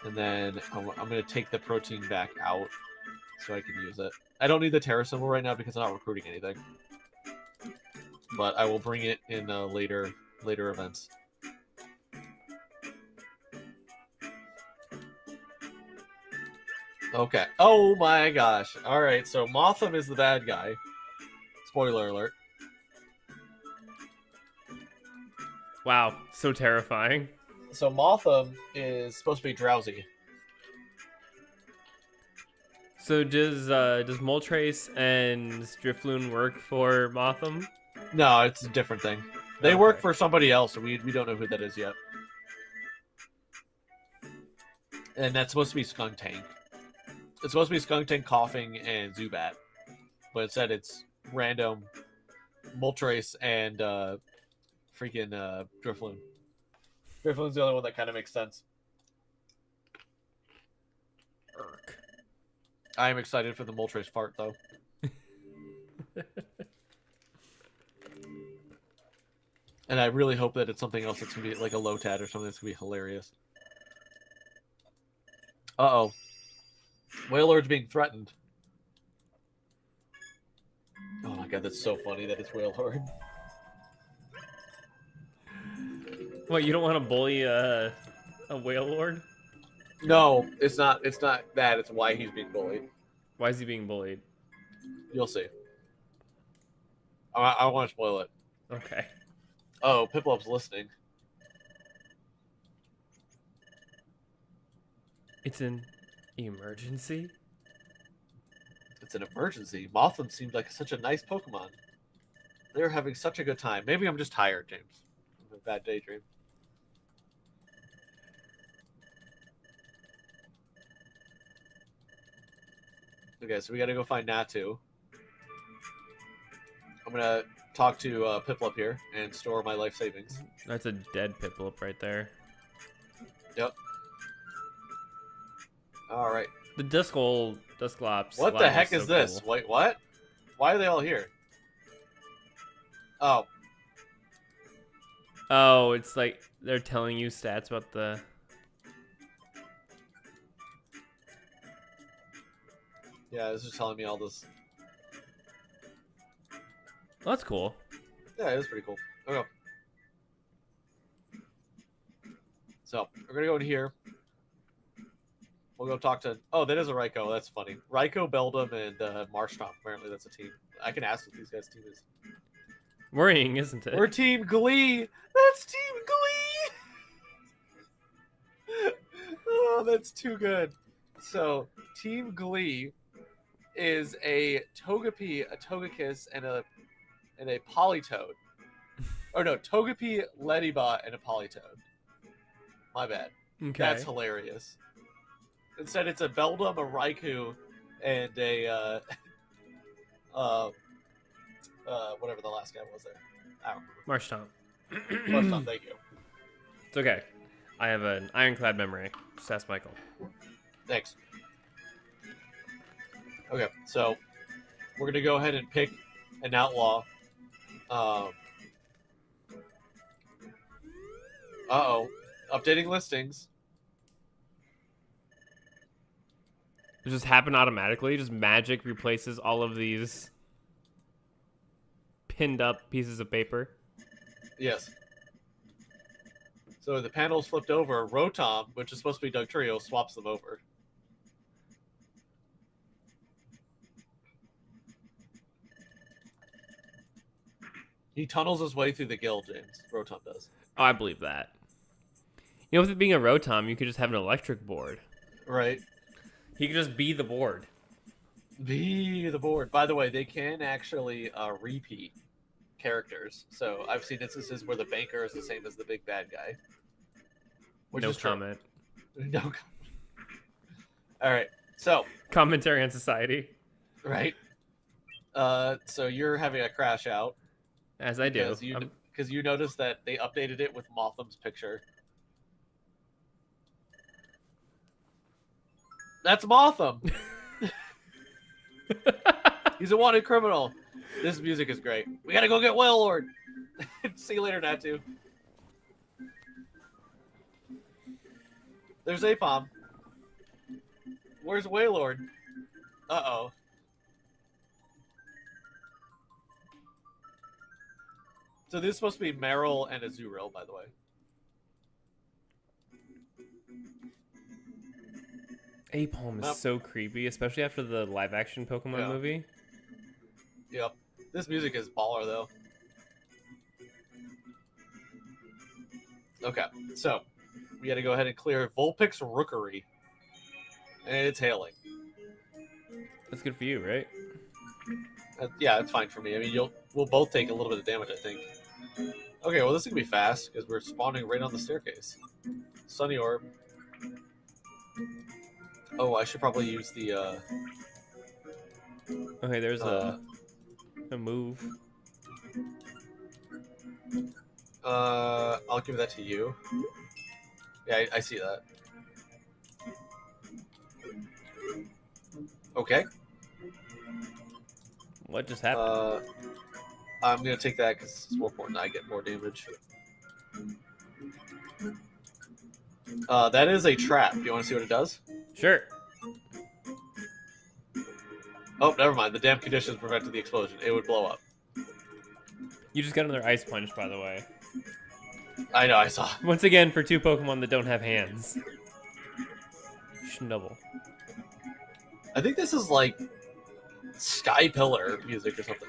And then I'm going to take the protein back out so I can use it. I don't need the Terra symbol right now because I'm not recruiting anything. But I will bring it in later events. Okay. Oh my gosh. All right. So Motham is the bad guy. Spoiler alert. Wow, so terrifying. So Motham is supposed to be drowsy. So does Moltres and Drifloon work for Motham? No, it's a different thing. They work for somebody else. We don't know who that is yet. And that's supposed to be Skunk Tank. It's supposed to be Skunk Tank, Coughing, and Zubat. But instead it's random Moltres and freaking Drifloon. Drifloon's the only one that kind of makes sense. Irk. I am excited for the Moltres fart, though. And I really hope that it's something else that's going to be like a Lotad or something that's going to be hilarious. Uh-oh. Whalelord's being threatened. Oh my god, that's so funny that it's Whalelord. What, you don't want to bully a Whalelord? No, it's not that. It's why he's being bullied. Why is he being bullied? You'll see. I want to spoil it. Okay. Oh, Piplup's listening. It's an emergency? It's an emergency. Motham seemed like such a nice Pokemon. They're having such a good time. Maybe I'm just tired, James. I'm a bad daydream. Okay, so we gotta go find Natu. I'm gonna talk to Piplup here and store my life savings. That's a dead Piplup right there. Yep. All right. The Dusclops. What the heck is this? Cool. Wait, what? Why are they all here? Oh. Oh, it's like they're telling you stats about the... Yeah, this is telling me all this. Well, that's cool. Yeah, it is pretty cool. Okay. So, we're going to go in here. We'll go talk to... Oh, that is a Raikou. That's funny. Raikou, Beldum, and Marshtomp. Apparently, that's a team. I can ask what these guys' team is. Worrying, isn't it? We're Team Glee! That's Team Glee! Oh, that's too good. So, Team Glee is a Togepi, a Togekiss, and a Politoed. Oh no, Togepi, Ledybot, and a Politoed. My bad. Okay. That's hilarious. Instead, it's a Beldum, a Raikou, and a whatever the last guy was there. I don't remember. Marshtomp. Marshtomp, thank you. It's okay. I have an ironclad memory. Just ask Michael. Thanks. Okay, so we're gonna go ahead and pick an outlaw. Uh-oh. Updating listings. It just happened automatically. Just magic replaces all of these pinned up pieces of paper. Yes. So the panel's flipped over. Rotom, which is supposed to be Dugtrio, swaps them over. He tunnels his way through the guild, James. Rotom does. Oh, I believe that. You know, with it being a Rotom, you could just have an electric board. Right. He could just be the board. Be the board. By the way, they can actually repeat characters. So I've seen instances where the banker is the same as the big bad guy. Which No is true. comment. No comment. All right. So. Commentary on society. Right. So you're having a crash out. As I do. Because you noticed that they updated it with Motham's picture. That's Motham. He's a wanted criminal. This music is great. We gotta go get Wailord. See you later, Natu. There's Apom. Where's Wailord? Uh-oh. So this is supposed to be Meryl and Azurill, by the way. Apom is so creepy, especially after the live-action Pokemon movie. Yep. This music is baller, though. Okay, so we got to go ahead and clear Vulpix Rookery. And it's hailing. That's good for you, right? Yeah, it's fine for me. I mean, we'll both take a little bit of damage, I think. Okay, well, this is going to be fast, because we're spawning right on the staircase. Sunny Orb. Oh, I should probably use the, Okay, there's a move. I'll give that to you. Yeah, I see that. Okay. What just happened? I'm gonna take that because it's more important. I get more damage. That is a trap. Do you want to see what it does? Sure. Oh, never mind. The damp conditions prevented the explosion. It would blow up. You just got another Ice Punch, by the way. I know, I saw. Once again, for 2 Pokemon that don't have hands. Schnubble. I think this is like Sky Pillar music or something.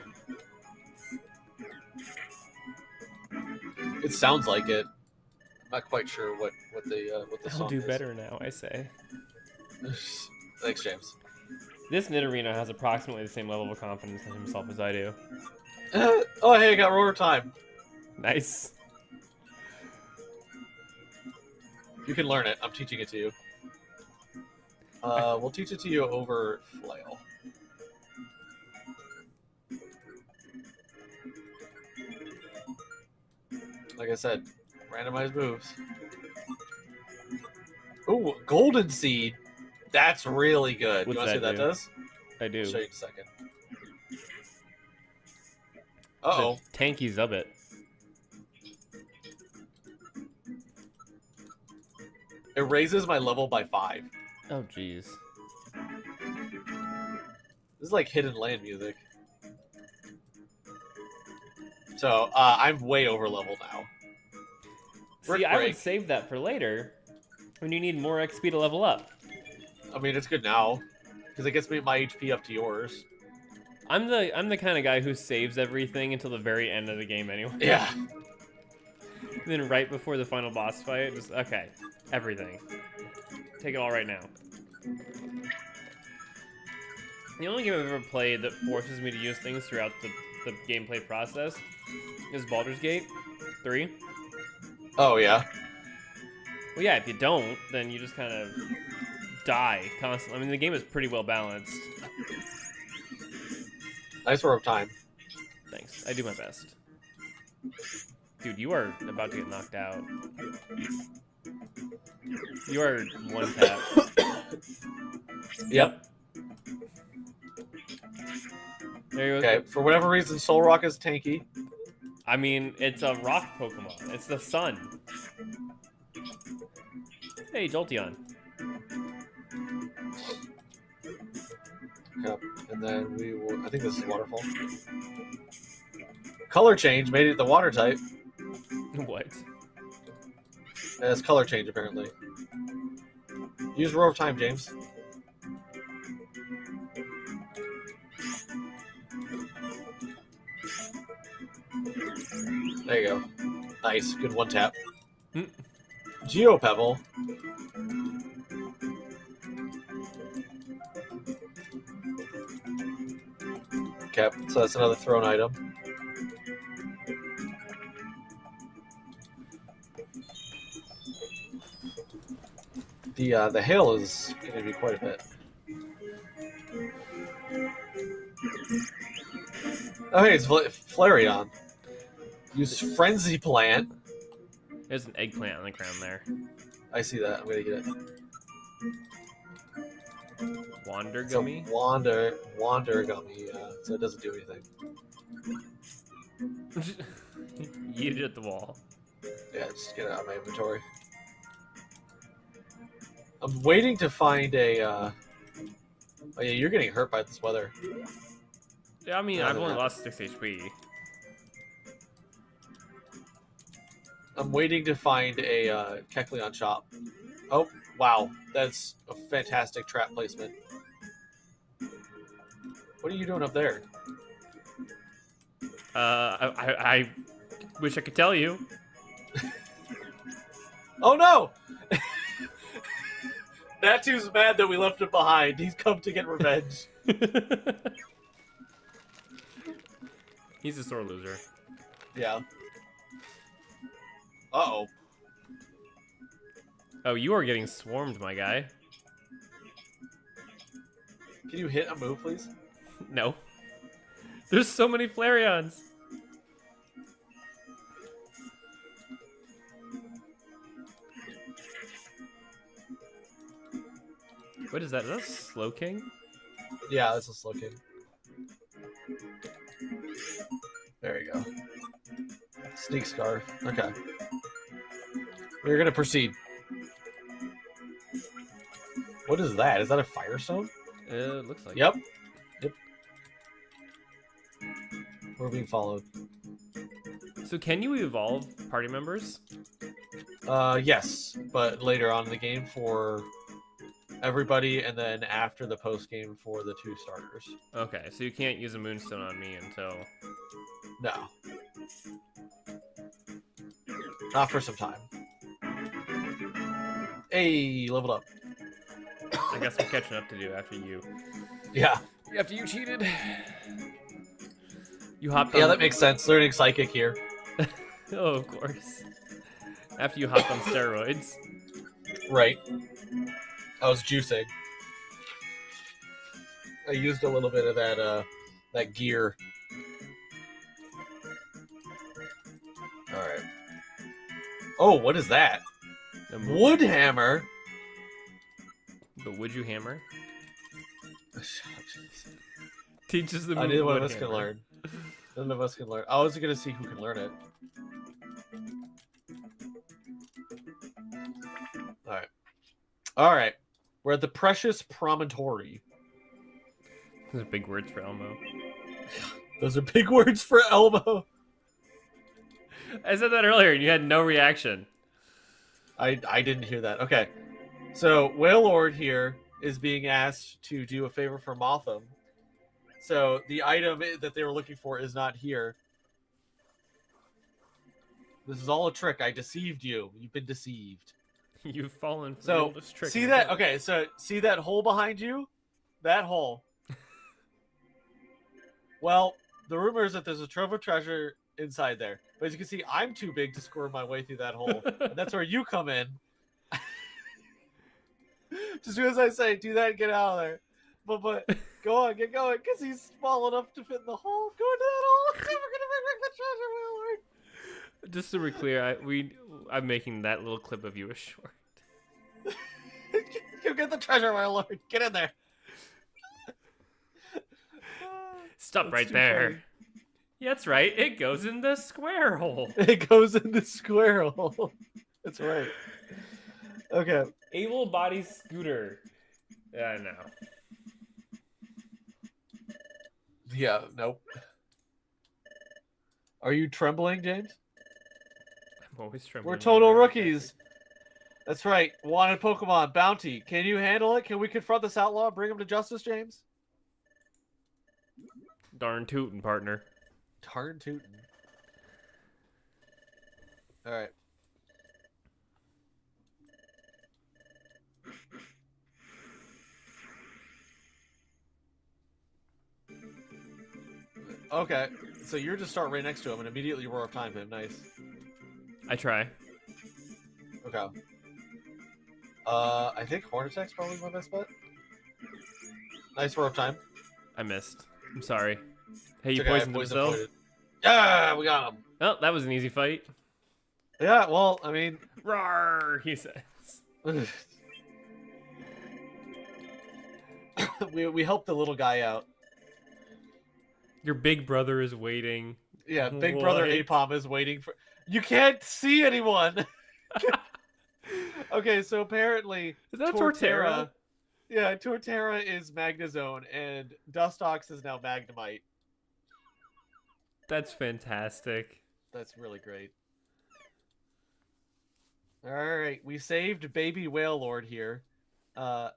It sounds like it. I'm not quite sure what the song I'll do is. better now, I say. Thanks, James. This Nidorino has approximately the same level of confidence in himself as I do. Oh, hey, I got rotor time. Nice. You can learn it. I'm teaching it to you. We'll teach it to you over Flail. Like I said, randomized moves. Ooh, Golden Seed. That's really good. What's you want to see what that does? I do. I'll show you in a second. Uh-oh. Tanky Zubbit. It raises my level by 5. Oh, jeez. This is like hidden land music. So, I'm way over level now. See, I would save that for later when you need more XP to level up. I mean, it's good now because it gets me my HP up to yours. I'm the kind of guy who saves everything until the very end of the game anyway. Yeah. And then right before the final boss fight, just okay, everything. Take it all right now. The only game I've ever played that forces me to use things throughout the gameplay process is Baldur's Gate 3. Oh, yeah. Well, yeah, if you don't, then you just kind of die constantly. I mean, the game is pretty well balanced. Nice roar of time. Thanks. I do my best. Dude, you are about to get knocked out. You are one tap. Yep. There you go. Okay, for whatever reason, Solrock is tanky. I mean, it's a rock Pokemon. It's the sun. Hey, Jolteon. Yep. And then we will... I think this is Waterfall. Color change made it the water type. What? It's color change, apparently. Use roar of time, James. There you go. Nice. Good one tap. Geopebble. Okay, so that's another thrown item. The hail is going to be quite a bit. Oh, hey, it's Flareon. Use Frenzy Plant. There's an eggplant on the ground there. I see that. I'm going to get it. Wander It's a gummy. wander gummy, so it doesn't do anything. Yeet it at the wall. Yeah, just get it out of my inventory. I'm waiting to find a. Oh yeah, you're getting hurt by this weather. Yeah, I mean, No, I've they're only not. lost 6 HP. I'm waiting to find a Kecleon shop. Oh wow, that's a fantastic trap placement. What are you doing up there? I wish I could tell you. Oh no! Natu's mad that we left him behind. He's come to get revenge. He's a sore loser. Yeah. Uh-oh. Oh, you are getting swarmed, my guy. Can you hit a move, please? No. There's so many Flareons. What is that? Is that Slow King? Yeah, that's a slow king. There you go. Sneak scarf. Okay. We're gonna proceed. What is that? Is that a firestone? It looks like. Yep. Yep. We're being followed. So can you evolve party members? Yes, but later on in the game for everybody, and then after the post game for the 2 starters. Okay, so you can't use a Moonstone on me until... No. Not for some time. Hey, leveled up. I guess we're catching up to do after you. Yeah. After you cheated. You hopped on... Yeah, that makes sense. Learning psychic here. Oh, of course. After you hopped on steroids. Right. I was juicing. I used a little bit of that gear. All right. Oh, what is that? Wood hammer. The would you hammer? Teaches the Neither one of us hammer. can learn. None of us can learn. I was gonna see who can learn it. All right. All right. We're at the Precious Promontory. Those are big words for Elmo. Those are big words for Elmo. I said that earlier and you had no reaction. I didn't hear that. Okay. So, Whale Lord here is being asked to do a favor for Motham. So, the item that they were looking for is not here. This is all a trick. I deceived you. You've been deceived. You've fallen for the So, oldest trick. see in the that? book. Okay, so see that hole behind you? That hole. Well, the rumor is that there's a trove of treasure inside there. But as you can see, I'm too big to squirm my way through that hole. And that's where you come in. Just as I say, do that and get out of there. But go on, get going, because he's small enough to fit in the hole. Go into that hole. We're going to bring back the treasure, Willard. Just to be clear, I'm making that little clip of you a short. Go get the treasure, my lord. Get in there. Stop That's right too there. funny. Yeah, that's right. It goes in the square hole. It goes in the square hole. That's right. Okay. Able body scooter. Yeah, no. Yeah, nope. Are you trembling, James? I'm always trembling. We're total rookies. That's right. Wanted Pokemon bounty. Can you handle it? Can we confront this outlaw and bring him to justice, James? Darn tootin', partner. Darn tootin'. All right. Okay, so you're just start right next to him and immediately roar up time him. Nice. I try. Okay. I think Horn Attack's probably my best bet. Nice roar up time. I missed. I'm sorry. Hey, you It's okay, I poisoned poisoned himself? pointed. Yeah, we got him. Oh, that was an easy fight. Yeah, well, I mean, Roar, he says. we helped the little guy out. Your big brother is waiting. Yeah, Big Brother Apom is waiting for. You can't see anyone. Okay, so apparently Is that Torterra? Yeah, Torterra is Magnezone, and Dustox is now Magnemite. That's fantastic. That's really great. All right, we saved Baby Whale Lord here, and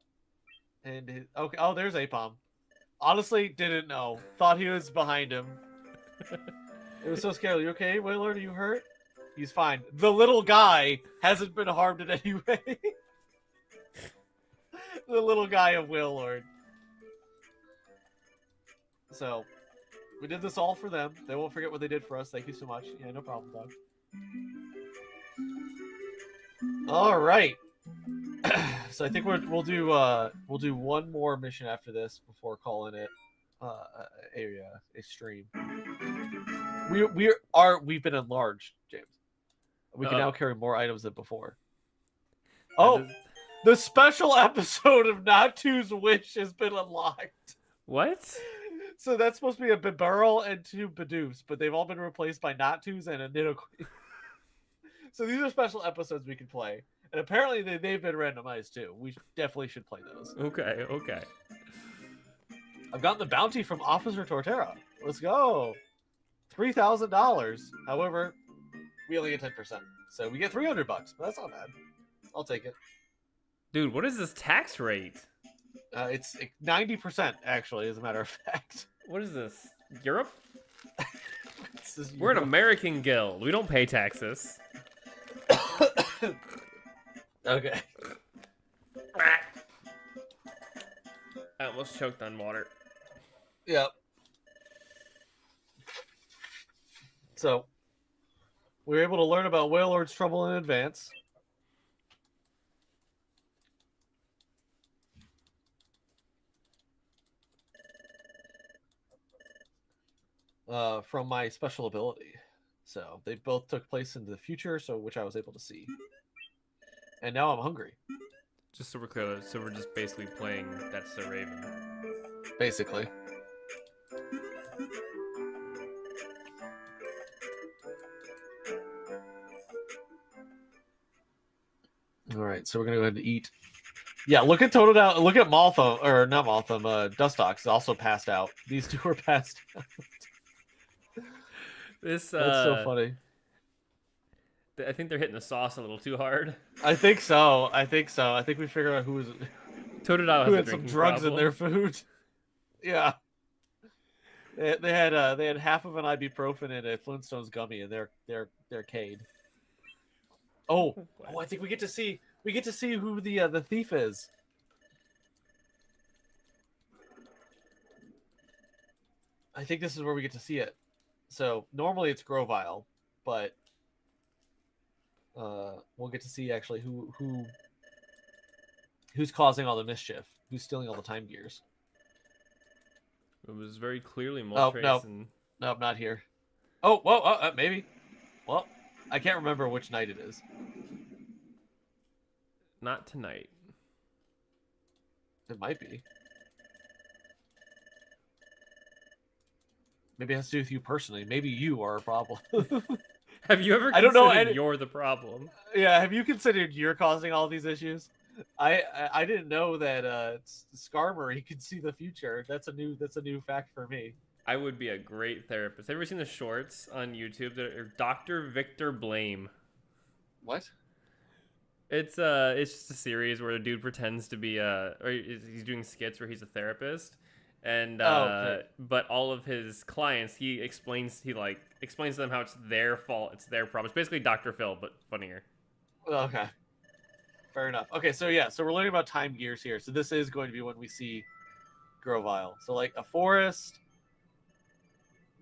okay. Oh, there's Apom. Honestly, didn't know. Thought he was behind him. It was so scary. You okay, Whale Lord? Are you hurt? He's fine. The little guy hasn't been harmed in any way. The little guy of Whale Lord. So, we did this all for them. They won't forget what they did for us. Thank you so much. Yeah, no problem, dog. All right. So I think we'll do one more mission after this before calling it a stream. We've been enlarged, James. We can now carry more items than before. Oh, the special episode of Natu's Wish has been unlocked. What? So that's supposed to be a Bibarel and 2 Bidoofs, but they've all been replaced by Natus and a Nidoqueen. So these are special episodes we can play. And apparently they've been randomized too. We definitely should play those. Okay, okay. I've gotten the bounty from Officer Torterra. Let's go. $3,000. However, we only get 10%. So we get $300, but that's not bad. I'll take it. Dude, what is this tax rate? It's 90%, actually, as a matter of fact. What is this? Europe? We're an American guild. We don't pay taxes. Okay. I almost choked on water. Yep. So, we were able to learn about Whale Lord's trouble in advance. From my special ability. So, they both took place in the future, so which I was able to see. And now I'm hungry. Just so we're clear, so we're just basically playing That's the Raven. Basically. Alright, so we're gonna go ahead and eat. Yeah, look at Totodile. Look at Malthum, or not Malthum, Dustox also passed out. These two are passed out. That's so funny. I think they're hitting the sauce a little too hard. I think so. I think we figured out who had some drugs in their food. Yeah. They had half of an ibuprofen and a Flintstones gummy, and they're Cade. Oh, I think we get to see who the thief is. I think this is where we get to see it. So normally it's Grovyle, but we'll get to see actually who's causing all the mischief, who's stealing all the time gears. It was very clearly Moltres. Oh, no, I'm not here. Oh, whoa, maybe. Well, I can't remember which night it is. Not tonight. It might be. Maybe it has to do with you personally. Maybe you are a problem. Have you ever considered you're the problem? Yeah, have you considered you're causing all these issues? I didn't know that Skarmory could see the future. That's a new fact for me. I would be a great therapist. Have you ever seen the shorts on YouTube that are Dr. Victor Blame? What? It's just a series where a dude pretends to be or he's doing skits where he's a therapist, and but all of his clients he explains to them how it's their fault, it's their problem. It's basically Dr. Phil but funnier. Okay. Fair enough. Okay, so we're learning about time gears here. So this is going to be when we see Grovyle. So like a forest.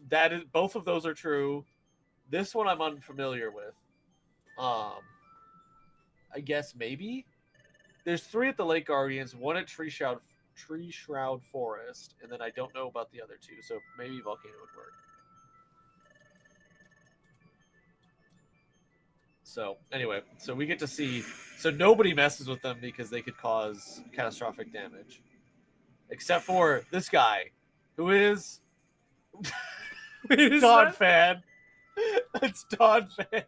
That is, both of those are true. This one I'm unfamiliar with. I guess maybe there's 3 at the Lake Guardians, 1 at Tree Shroud Forest, and then I don't know about the other 2. So maybe Volcano would work. So anyway, so we get to see. So nobody messes with them because they could cause catastrophic damage. except for this guy, who is Wait, is Don that- Fan. It's Don Fan.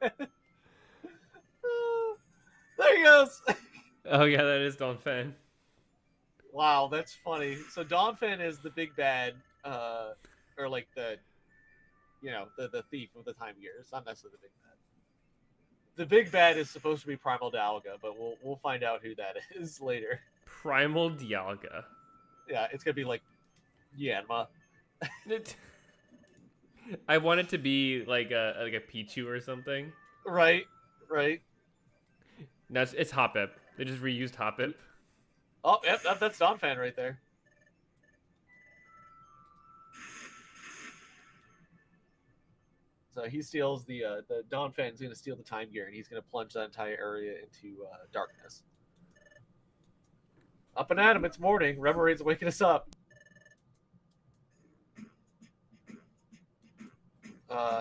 There he goes. Oh yeah, that is Don Fan. Wow, that's funny. So Don Fan is the big bad, or like the, the thief of the time gear. It's not necessarily the big bad. The big bad is supposed to be Primal Dialga, but we'll find out who that is later. Primal Dialga. Yeah, it's gonna be like Yanma. I want it to be like a Pichu or something. Right. No, it's Hoppip. They just reused Hoppip. Oh, yep, that's Don Fan right there. So he steals the Don Fan's going to steal the time gear, and he's going to plunge that entire area into darkness. Up and at him, it's morning. Remoraid's waking us up.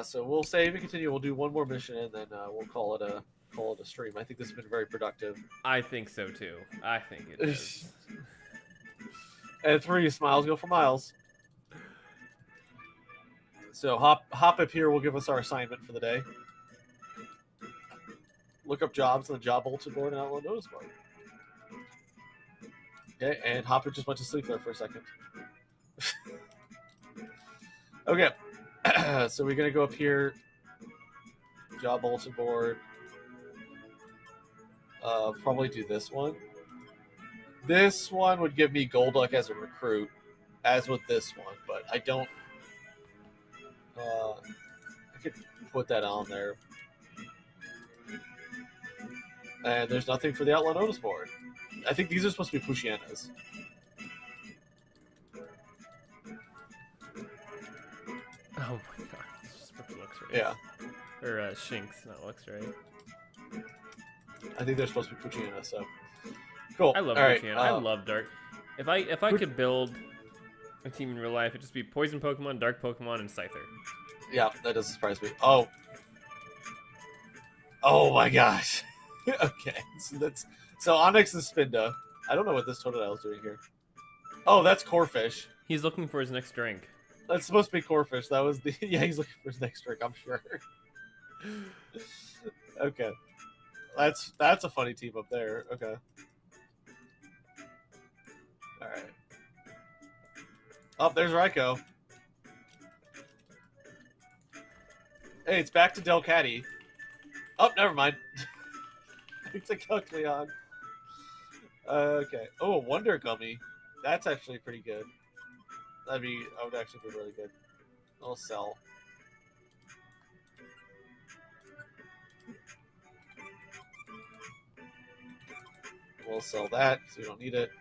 So we'll save and continue. We'll do one more mission, and then we'll call it a stream. I think this has been very productive. I think so too. I think it is. And 3 smiles go for miles. So hop up here will give us our assignment for the day. Look up jobs on the job bulletin board and outload notice board. Okay, and Hopper just went to sleep there for a second. Okay, so we're gonna go up here. Job bulletin board. Probably do this one. This one would give me Golduck as a recruit, as with this one, but I don't. I could put that on there. And there's nothing for the Outlaw Notice board. I think these are supposed to be Pushianas. Oh my god, it's just for Luxray. Yeah. Or Shinx, not Luxray. I think they're supposed to be Pushianas, so. Cool. I love Pushiana. I love Dark. If I could build a team in real life, it'd just be Poison Pokemon, Dark Pokemon, and Scyther. Yeah, that doesn't surprise me. Oh. Oh my gosh. Okay. So Onyx and Spinda. I don't know what this Totodile is doing here. Oh, that's Corphish. He's looking for his next drink. That's supposed to be Corphish. That was the he's looking for his next drink, I'm sure. Okay. That's a funny team up there. Okay. Alright. Oh, there's Raikou. Hey, it's back to Delcatty. Oh, never mind. It's a Kecleon. Okay. Oh, a Wonder Gummy. That's actually pretty good. That would actually be really good. I'll sell. We'll sell that because we don't need it.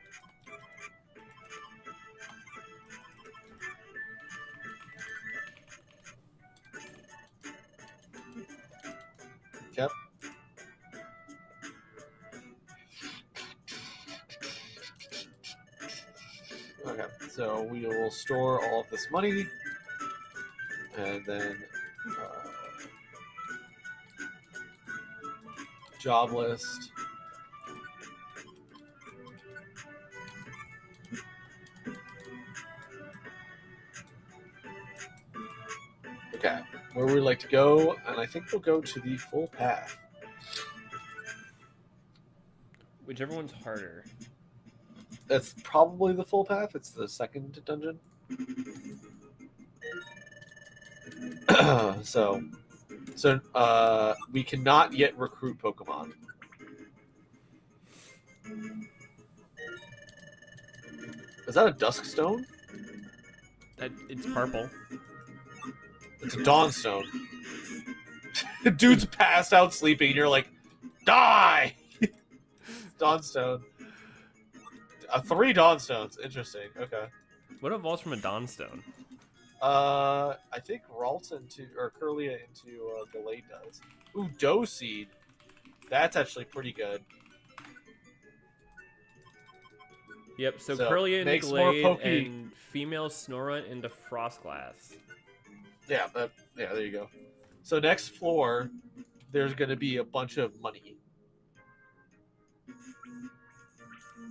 Yep. Okay, so we will store all of this money, and then job list. Okay, where we like to go, and I think we'll go to the full path. Whichever one's harder. That's probably the full path. It's the second dungeon. So we cannot yet recruit Pokemon. Is that a Duskstone? It's purple. It's a Dawnstone. Dude's passed out sleeping, and you're like, die! Dawnstone. 3 Dawnstones. Interesting. Okay. What evolves from a Dawnstone? I think Ralton or Curlia into Gallade does. Ooh, Doe Seed. That's actually pretty good. Yep, so So, Curlia into makes more Glade and female Snorunt into Frostglass. Yeah, there you go. So next floor, there's going to be a bunch of money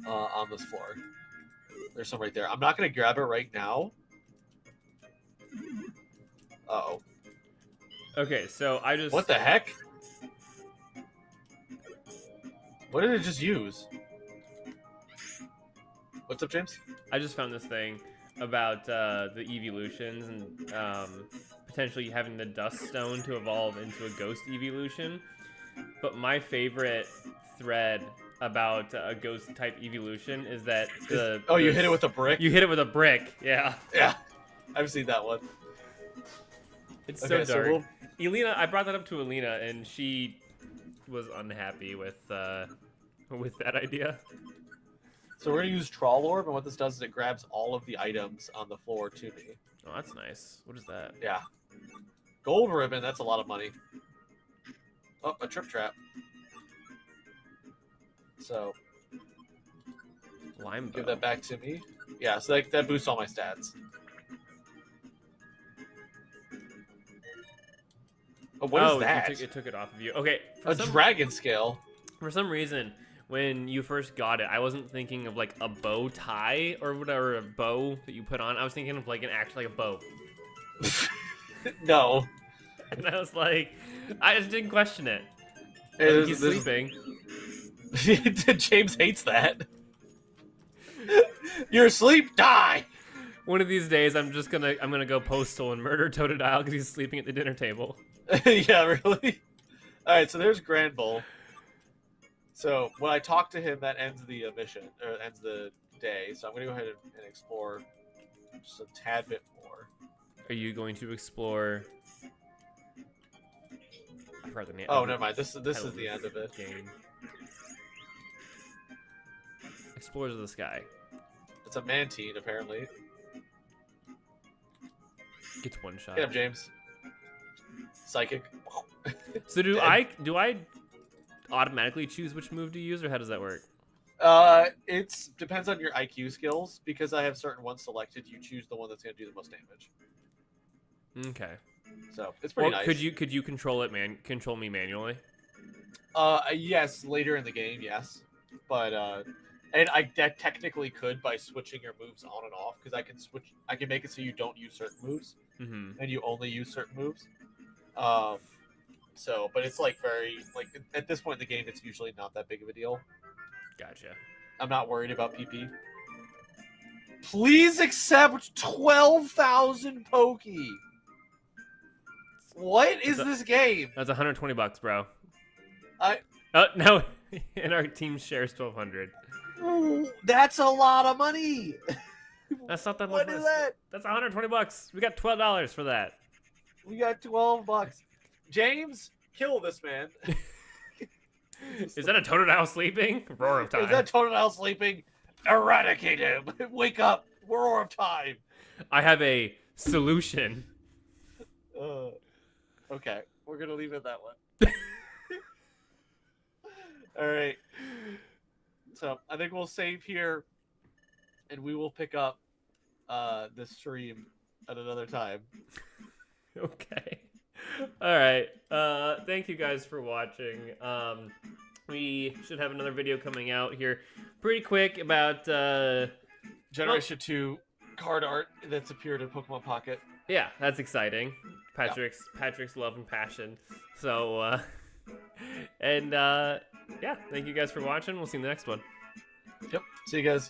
on this floor. There's some right there. I'm not gonna grab it right now. Uh-oh. Okay, so I just... What the heck? What did it just use? What's up, James? I just found this thing about the evolutions and potentially having the dust stone to evolve into a ghost evolution. But my favorite thread about a ghost type evolution is that you hit it with a brick? You hit it with a brick, yeah. Yeah, I've seen that one. It's so dark. Elena, I brought that up to Elena, and she was unhappy with that idea. So we're gonna use Troll Orb, and what this does is it grabs all of the items on the floor to me. Oh, that's nice. What is that? Yeah. Gold ribbon, that's a lot of money. Oh, a trip trap. So Lime give that back to me. Yeah, so that boosts all my stats. Oh, what is that? It took it off of you. Okay. Dragon scale. For some reason, when you first got it, I wasn't thinking of like a bow tie or whatever, a bow that you put on. I was thinking of like like a bow. No. And I was like, I just didn't question it. Hey, he's sleeping. James hates that. You're asleep, die! One of these days, I'm gonna go postal and murder Totodile because he's sleeping at the dinner table. Yeah, really? Alright, so there's Grand Bull. So when I talk to him, that ends the mission, or ends the day. So I'm going to go ahead and explore just a tad bit more. Are you going to explore? I forgot the name. Oh, never mind. This is the end of it. Game. Explorers of the Sky. It's a Mantine, apparently. Gets one shot. Get him, James. Psychic. So do I automatically choose which move to use, or how does that work? It depends on your IQ skills. Because I have certain ones selected, you choose the one that's going to do the most damage. Okay. So it's pretty nice. Could you control me manually? Yes, later in the game, yes. But and I technically could by switching your moves on and off, because I can make it so you don't use certain moves, and you only use certain moves. So, but it's like at this point in the game, it's usually not that big of a deal. Gotcha. I'm not worried about PP. Please accept 12,000 Pokey. What is this game? That's $120, bro. No, and our team shares 1,200. Ooh, that's a lot of money. That's not that much. What is that? That's $120. We got $12 for that. We got $12. James, kill this man. Is that a Totodile sleeping? Roar of time. Is that Totodile sleeping? Eradicate him. Wake up. Roar of time. I have a solution. Okay, we're going to leave it that way. All right. So I think we'll save here, and we will pick up this stream at another time. Okay. All right. Thank you guys for watching. We should have another video coming out here pretty quick about Generation 2 card art that's appeared in Pokemon Pocket. Yeah, that's exciting. Patrick's love and passion. So yeah, thank you guys for watching. We'll see you in the next one. Yep. See you guys.